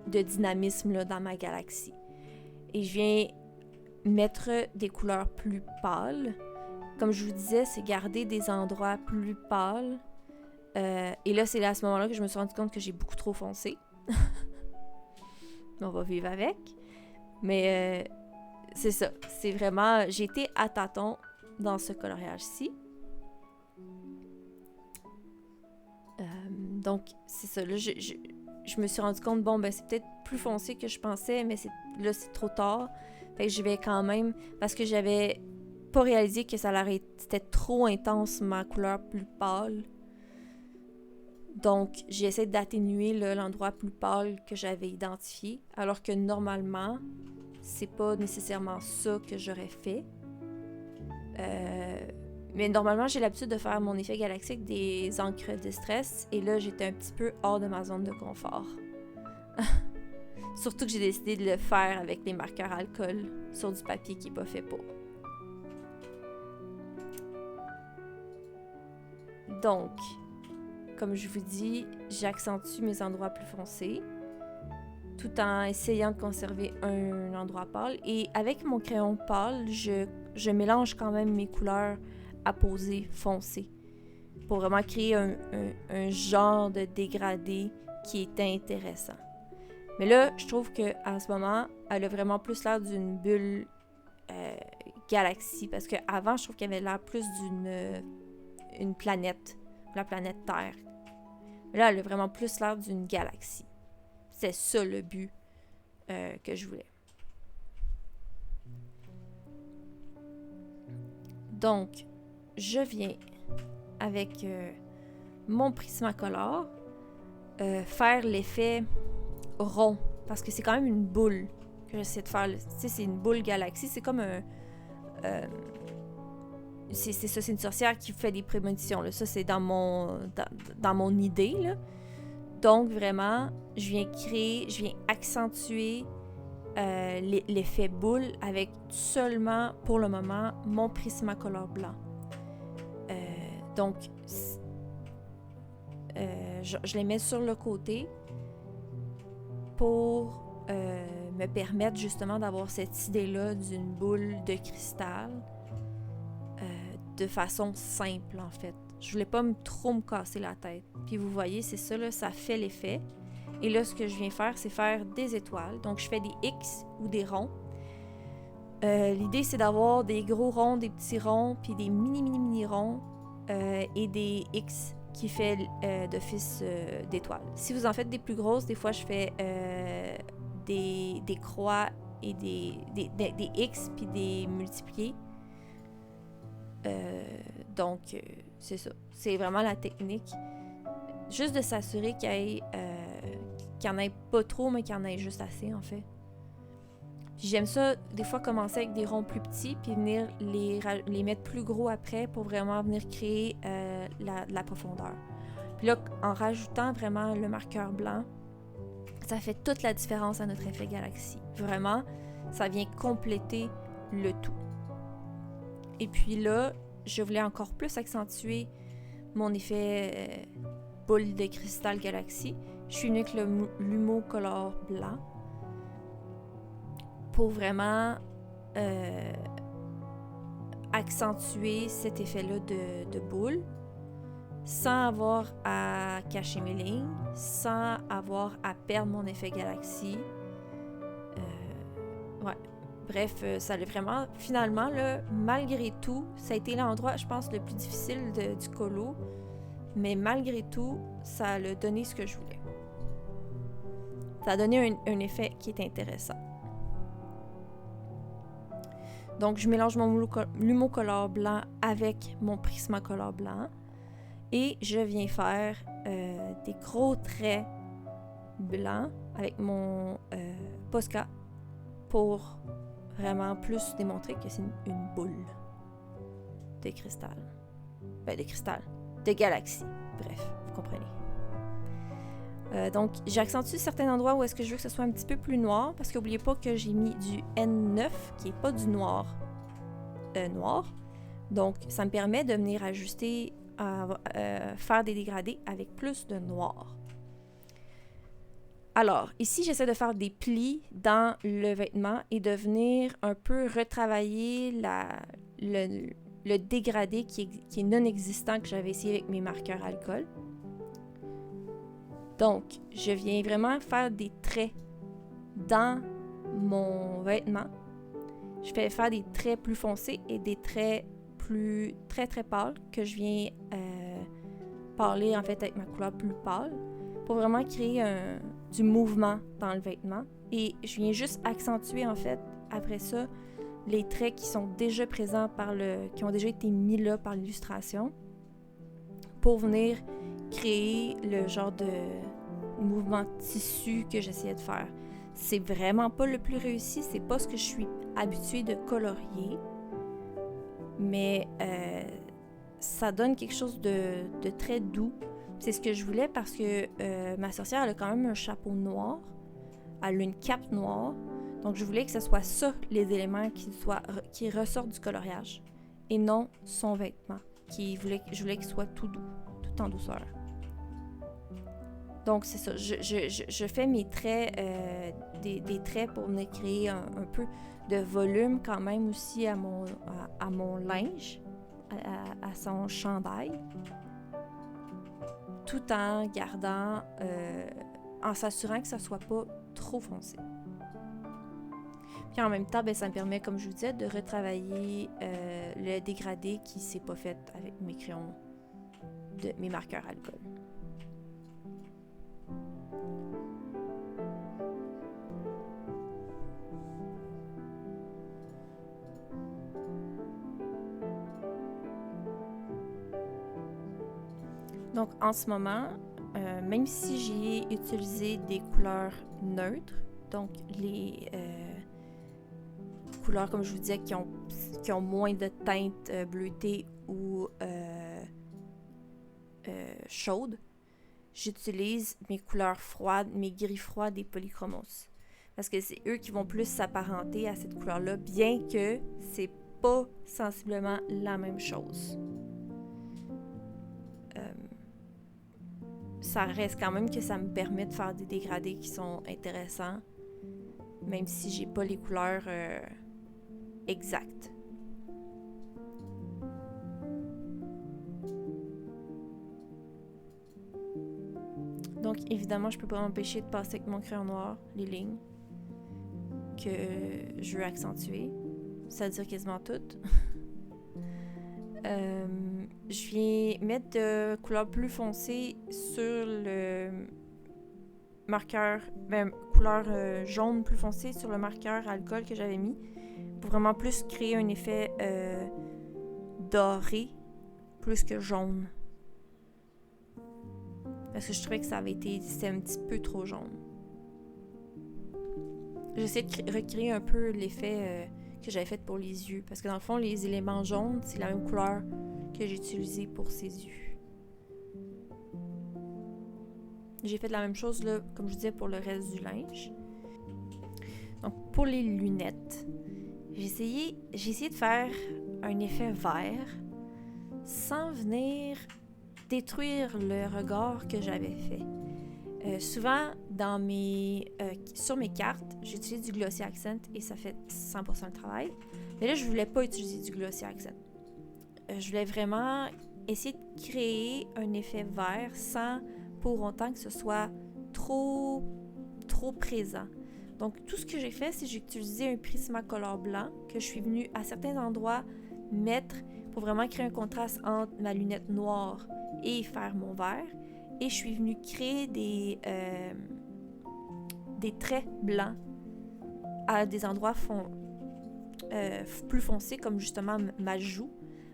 dynamisme là, dans ma galaxie. Et je viens mettre des couleurs plus pâles. Comme je vous disais, c'est garder des endroits plus pâles. Et là, c'est à ce moment-là que je me suis rendu compte que j'ai beaucoup trop foncé. On va vivre avec. Mais c'est ça. C'est vraiment... J'ai été à tâtons dans ce coloriage-ci. Donc, c'est ça. Là, je me suis rendu compte, bon, ben c'est peut-être plus foncé que je pensais, mais là, c'est trop tard. Fait que je vais quand même... Parce que j'avais pas réalisé que c'était trop intense, ma couleur plus pâle. Donc, j'essaie d'atténuer l'endroit plus pâle que j'avais identifié, alors que normalement, c'est pas nécessairement ça que j'aurais fait. Mais normalement, j'ai l'habitude de faire mon effet galaxique des encres de stress, et là, j'étais un petit peu hors de ma zone de confort. Surtout que j'ai décidé de le faire avec les marqueurs alcool sur du papier qui n'est pas fait pour. Donc, comme je vous dis, j'accentue mes endroits plus foncés tout en essayant de conserver un endroit pâle. Et avec mon crayon pâle, je mélange quand même mes couleurs apposées, foncées, pour vraiment créer un genre de dégradé qui est intéressant. Mais là, je trouve qu'en ce moment, elle a vraiment plus l'air d'une bulle galaxie, parce qu'avant, je trouve qu'elle avait l'air plus d'une planète, la planète Terre. Mais là, elle a vraiment plus l'air d'une galaxie. C'est ça le but que je voulais. Donc, je viens avec mon Prismacolor faire l'effet rond, parce que c'est quand même une boule que j'essaie de faire. Tu sais, c'est une boule galaxie, c'est comme un... c'est ça, c'est une sorcière qui fait des prémonitions, là. Ça, c'est dans mon idée, là. Donc, vraiment, je viens accentuer l'effet boule avec seulement, pour le moment, mon Prismacolor blanc. Donc, je les mets sur le côté pour me permettre justement d'avoir cette idée-là d'une boule de cristal de façon simple, en fait. Je voulais pas trop me casser la tête. Puis vous voyez, c'est ça, là, ça fait l'effet. Et là, ce que je viens faire, c'est faire des étoiles. Donc, je fais des X ou des ronds. L'idée, c'est d'avoir des gros ronds, des petits ronds, puis des mini ronds et des X qui fait d'office d'étoiles. Si vous en faites des plus grosses, des fois, je fais des croix et des X puis des multipliés. Donc, c'est ça. C'est vraiment la technique. Juste de s'assurer qu'il n'y en ait pas trop, mais qu'il y en ait juste assez, en fait. Puis j'aime ça, des fois, commencer avec des ronds plus petits, puis venir les mettre plus gros après pour vraiment venir créer la profondeur. Puis là, en rajoutant vraiment le marqueur blanc, ça fait toute la différence à notre effet galaxie. Vraiment, ça vient compléter le tout. Et puis là, je voulais encore plus accentuer mon effet boule de cristal galaxie. Je suis venue avec le Lumocolor blanc pour vraiment accentuer cet effet-là de boule. sans avoir à cacher mes lignes, sans avoir à perdre mon effet galaxie. Ouais. Bref, ça a vraiment, finalement, là, malgré tout, ça a été l'endroit, je pense, le plus difficile du colo, mais malgré tout, ça a donné ce que je voulais. Ça a donné un effet qui est intéressant. Donc, je mélange mon Lumocolor blanc avec mon Prismacolor blanc et je viens faire des gros traits blancs avec mon Posca pour vraiment plus démontrer que c'est une boule de cristal. De cristal, de galaxie. Bref, vous comprenez. Donc, j'accentue certains endroits où est-ce que je veux que ce soit un petit peu plus noir, parce qu'oubliez pas que j'ai mis du N9, qui est pas du noir. Donc, ça me permet de venir ajuster, faire des dégradés avec plus de noir. Alors, ici, j'essaie de faire des plis dans le vêtement et de venir un peu retravailler le dégradé qui est non existant que j'avais essayé avec mes marqueurs alcool. Donc, je viens vraiment faire des traits dans mon vêtement. Je vais faire des traits plus foncés et des traits très pâles que je viens parler en fait avec ma couleur plus pâle pour vraiment créer du mouvement dans le vêtement. Et je viens juste accentuer en fait après ça les traits qui sont déjà présents qui ont déjà été mis là par l'illustration pour venir créer le genre de mouvement tissu que j'essayais de faire. C'est vraiment pas le plus réussi, c'est pas ce que je suis habituée de colorier, mais ça donne quelque chose de très doux. C'est ce que je voulais parce que ma sorcière, elle a quand même un chapeau noir, elle a une cape noire, donc je voulais que ce soit ça, les éléments qui ressortent du coloriage, et non son vêtement, je voulais qu'il soit tout doux, tout en douceur. Donc, c'est ça. Je fais mes traits, des traits pour venir créer un peu de volume quand même aussi à mon linge, à son chandail, tout en gardant, en s'assurant que ça ne soit pas trop foncé. Puis en même temps, ça me permet, comme je vous disais, de retravailler le dégradé qui ne s'est pas fait avec mes crayons, mes marqueurs alcool. Donc, en ce moment, même si j'ai utilisé des couleurs neutres, donc les couleurs, comme je vous disais, qui ont moins de teintes bleutées ou chaudes, j'utilise mes couleurs froides, mes gris froids des polychromos. Parce que c'est eux qui vont plus s'apparenter à cette couleur-là, bien que c'est pas sensiblement la même chose. Ça reste quand même que ça me permet de faire des dégradés qui sont intéressants, même si j'ai pas les couleurs exactes. Donc évidemment, je peux pas m'empêcher de passer avec mon crayon noir les lignes que je veux accentuer, c'est-à-dire quasiment toutes. Je viens mettre de couleur plus foncée sur le marqueur, couleur jaune plus foncée sur le marqueur alcool que j'avais mis pour vraiment plus créer un effet doré plus que jaune. Parce que je trouvais que c'était un petit peu trop jaune. J'essaie de recréer un peu l'effet que j'avais fait pour les yeux. Parce que dans le fond, les éléments jaunes, c'est la même couleur que j'ai utilisée pour ses yeux. J'ai fait la même chose, là, comme je disais, pour le reste du linge. Donc, pour les lunettes, j'ai essayé de faire un effet vert sans venir détruire le regard que j'avais fait. Souvent, sur mes cartes, j'utilise du Glossy Accent et ça fait 100% le travail. Mais là, je voulais pas utiliser du Glossy Accent. Je voulais vraiment essayer de créer un effet vert sans pour autant que ce soit trop présent. Donc, tout ce que j'ai fait, c'est que j'ai utilisé un Prismacolor blanc que je suis venue à certains endroits mettre pour vraiment créer un contraste entre ma lunette noire et faire mon vert. Et je suis venue créer des traits blancs à des endroits plus foncés, comme justement ma joue,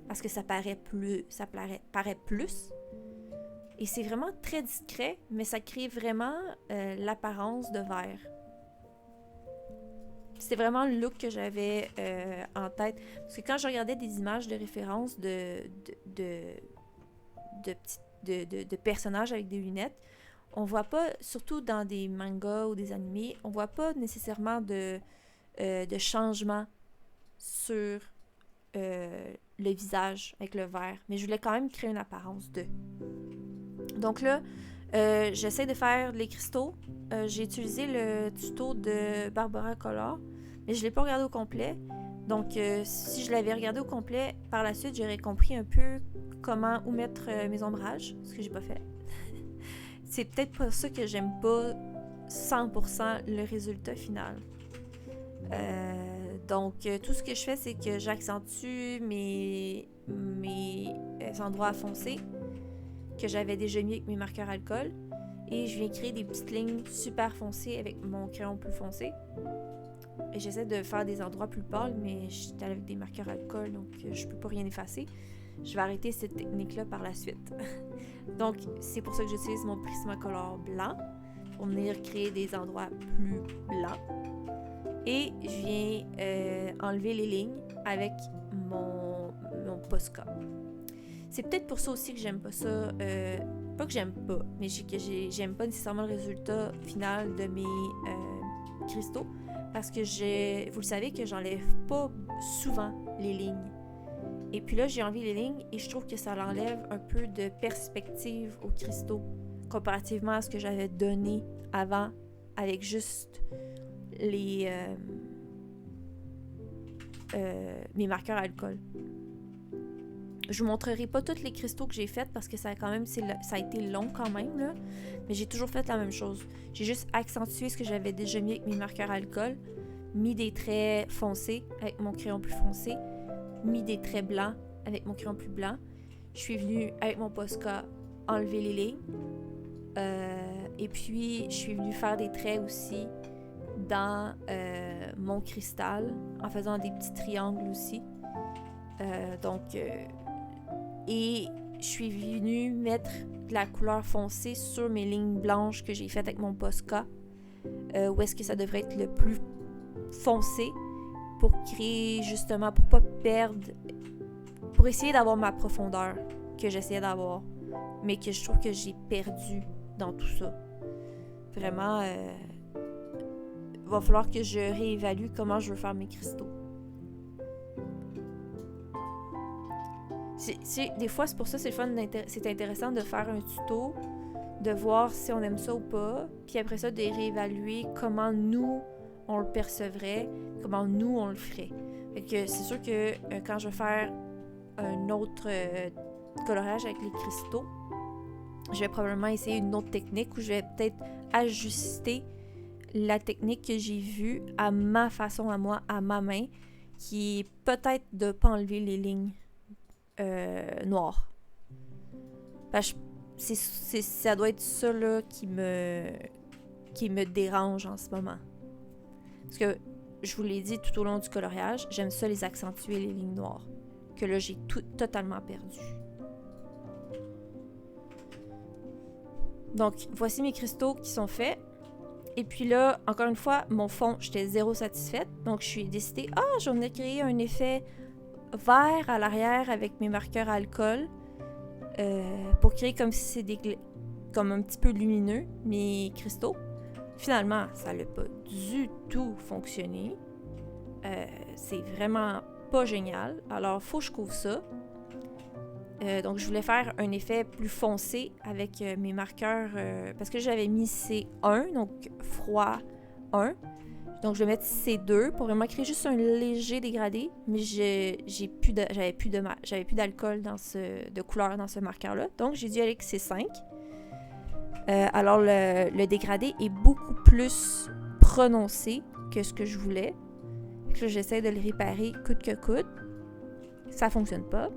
parce que ça paraît plus. Et c'est vraiment très discret, mais ça crée vraiment l'apparence de vert. C'était vraiment le look que j'avais en tête. Parce que quand je regardais des images de référence de personnages avec des lunettes, on voit pas, surtout dans des mangas ou des animés, on voit pas nécessairement de changement sur le visage avec le vert. Mais je voulais quand même créer une apparence de. Donc là, j'essaie de faire les cristaux. J'ai utilisé le tuto de Barbara Color, mais je ne l'ai pas regardé au complet. Donc, si je l'avais regardé au complet, par la suite, j'aurais compris un peu où mettre mes ombrages, ce que j'ai pas fait. C'est peut-être pour ça que j'aime pas 100% le résultat final. Donc, tout ce que je fais, c'est que j'accentue mes endroits foncés que j'avais déjà mis avec mes marqueurs alcool. Et je viens créer des petites lignes super foncées avec mon crayon plus foncé. Et j'essaie de faire des endroits plus pâles, mais j'étais avec des marqueurs alcool, donc je peux pas rien effacer. Je vais arrêter cette technique-là par la suite. Donc, c'est pour ça que j'utilise mon Prismacolor blanc pour venir créer des endroits plus blancs. Et je viens enlever les lignes avec mon Posca. C'est peut-être pour ça aussi que j'aime pas ça. Pas que j'aime pas, mais j'aime pas nécessairement le résultat final de mes cristaux. Parce que vous le savez que j'enlève pas souvent les lignes. Et puis là, j'ai enlevé les lignes et je trouve que ça l'enlève un peu de perspective aux cristaux comparativement à ce que j'avais donné avant avec juste mes marqueurs alcool. Je vous montrerai pas tous les cristaux que j'ai faits parce que ça a été long quand même, là. Mais j'ai toujours fait la même chose. J'ai juste accentué ce que j'avais déjà mis avec mes marqueurs alcool, mis des traits foncés avec mon crayon plus foncé, mis des traits blancs avec mon crayon plus blanc. Je suis venue avec mon Posca enlever les lignes. Et puis, je suis venue faire des traits aussi dans mon cristal en faisant des petits triangles aussi. Et je suis venue mettre de la couleur foncée sur mes lignes blanches que j'ai faites avec mon Posca, où est-ce que ça devrait être le plus foncé pour créer justement, pour pas perdre, pour essayer d'avoir ma profondeur que j'essayais d'avoir, mais que je trouve que j'ai perdu dans tout ça. Vraiment, va falloir que je réévalue comment je veux faire mes cristaux. Des fois, c'est pour ça c'est le fun, c'est intéressant de faire un tuto, de voir si on aime ça ou pas, puis après ça, de réévaluer comment nous, on le percevrait, comment nous, on le ferait. Fait que c'est sûr que quand je vais faire un autre coloriage avec les cristaux, je vais probablement essayer une autre technique où je vais peut-être ajuster la technique que j'ai vue à ma façon, à moi, à ma main, qui est peut-être de ne pas enlever les lignes noires. Parce que ça doit être ça là, qui me dérange en ce moment. Parce que je vous l'ai dit tout au long du coloriage, j'aime ça les accentuer, les lignes noires. Que là, j'ai totalement perdu. Donc, voici mes cristaux qui sont faits. Et puis là, encore une fois, mon fond, j'étais zéro satisfaite. Donc, je suis décidée, je vais venir créer un effet vert à l'arrière avec mes marqueurs à alcool pour créer comme si c'est comme un petit peu lumineux, mes cristaux. Finalement, ça n'a pas du tout fonctionné. C'est vraiment pas génial. Alors, il faut que je couvre ça. Donc, je voulais faire un effet plus foncé avec mes marqueurs parce que j'avais mis C1, donc froid 1. Donc, je vais mettre C2 pour vraiment créer juste un léger dégradé, mais j'avais plus d'alcool de couleur dans ce marqueur-là. Donc, j'ai dû aller avec C5. Alors, le dégradé est beaucoup plus prononcé que ce que je voulais. Donc là, j'essaie de le réparer coûte que coûte. Ça fonctionne pas.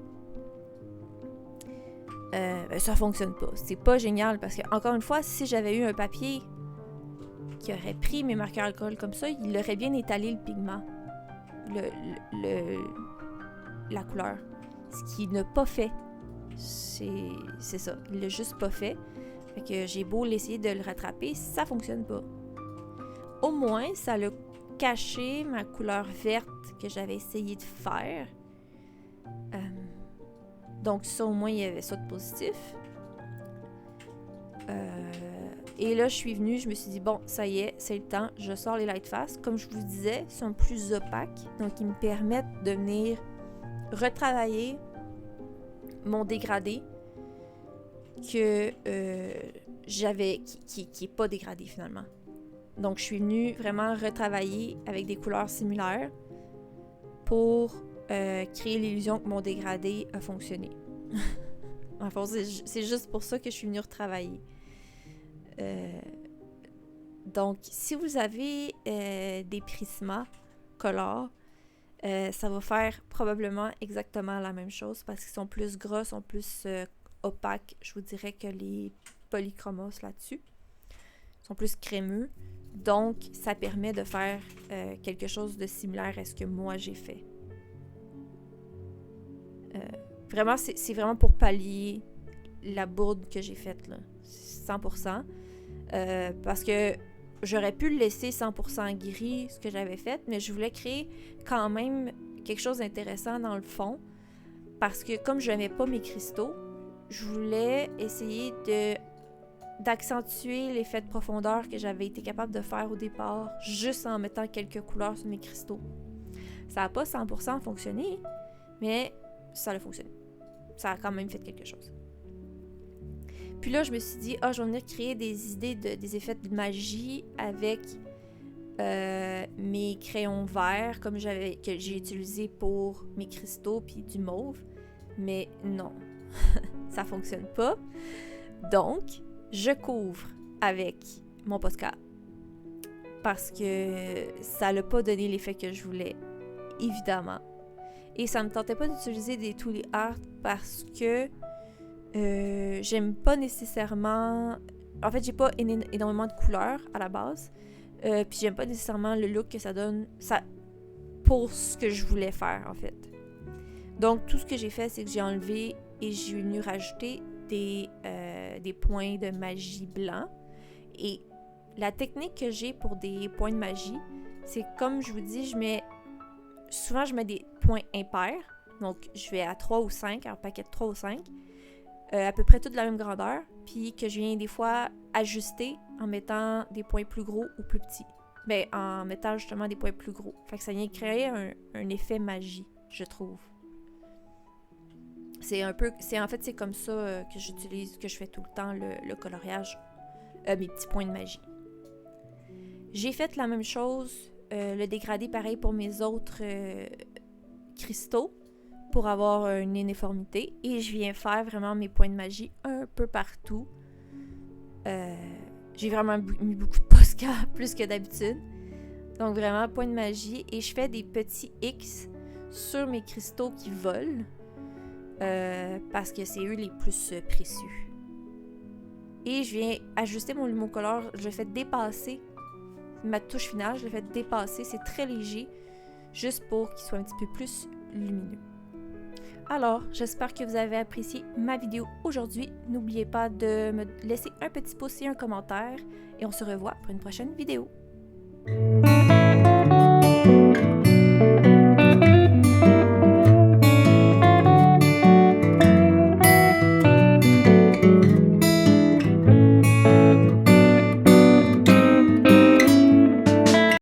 Ça fonctionne pas. C'est pas génial parce que, encore une fois, si j'avais eu un papier qui aurait pris mes marqueurs alcool comme ça, il aurait bien étalé le pigment, la couleur. Ce qu'il n'a pas fait. C'est ça. Il l'a juste pas fait. Fait que j'ai beau l'essayer de le rattraper, ça fonctionne pas. Au moins, ça l'a caché ma couleur verte que j'avais essayé de faire. Donc ça, au moins, il y avait ça de positif. Et là, je suis venue, je me suis dit, bon, ça y est, c'est le temps, je sors les Lightfast. Comme je vous disais, ils sont plus opaques, donc ils me permettent de venir retravailler mon dégradé que j'avais, qui est pas dégradé finalement. Donc, je suis venue vraiment retravailler avec des couleurs similaires pour créer l'illusion que mon dégradé a fonctionné. Enfin, c'est juste pour ça que je suis venue retravailler. Donc, si vous avez des Prisma Color, ça va faire probablement exactement la même chose parce qu'ils sont plus gras, sont plus opaques, je vous dirais, que les Polychromos là-dessus. Ils sont plus crémeux. Donc, ça permet de faire quelque chose de similaire à ce que moi j'ai fait. Vraiment, c'est vraiment pour pallier la bourde que j'ai faite, là. 100%. Parce que j'aurais pu le laisser 100% gris, ce que j'avais fait, mais je voulais créer quand même quelque chose d'intéressant dans le fond. Parce que comme je n'aimais pas mes cristaux, je voulais essayer d'accentuer l'effet de profondeur que j'avais été capable de faire au départ, juste en mettant quelques couleurs sur mes cristaux. Ça n'a pas 100% fonctionné, mais ça a fonctionné. Ça a quand même fait quelque chose. Puis là, je me suis dit, je vais venir créer des idées, des effets de magie avec mes crayons verts, comme que j'ai utilisé pour mes cristaux, puis du mauve. Mais non, ça fonctionne pas. Donc, je couvre avec mon Posca parce que ça n'a pas donné l'effet que je voulais, évidemment. Et ça me tentait pas d'utiliser des Tooly Art parce que j'aime pas nécessairement... En fait, j'ai pas énormément de couleurs à la base. Puis j'aime pas nécessairement le look que ça donne pour ce que je voulais faire, en fait. Donc, tout ce que j'ai fait, c'est que j'ai enlevé et j'ai venu rajouter des points de magie blancs. Et la technique que j'ai pour des points de magie, c'est comme je vous dis, souvent je mets des points impairs. Donc, je vais à 3 ou 5, un paquet de 3 ou 5. À peu près toutes de la même grandeur, puis que je viens des fois ajuster en mettant des points plus gros ou plus petits. Ben, en mettant justement des points plus gros. Fait que ça vient créer un effet magie, je trouve. C'est comme ça que j'utilise, que je fais tout le temps le coloriage, mes petits points de magie. J'ai fait la même chose, le dégradé pareil pour mes autres cristaux, pour avoir une uniformité. Et je viens faire vraiment mes points de magie un peu partout. J'ai vraiment mis beaucoup de Posca, plus que d'habitude. Donc vraiment, point de magie. Et je fais des petits X sur mes cristaux qui volent. Parce que c'est eux les plus précieux. Et je viens ajuster mon Lumocolor. Je le fais dépasser ma touche finale. Je le fais dépasser. C'est très léger. Juste pour qu'il soit un petit peu plus lumineux. Alors, j'espère que vous avez apprécié ma vidéo aujourd'hui. N'oubliez pas de me laisser un petit pouce et un commentaire. Et on se revoit pour une prochaine vidéo.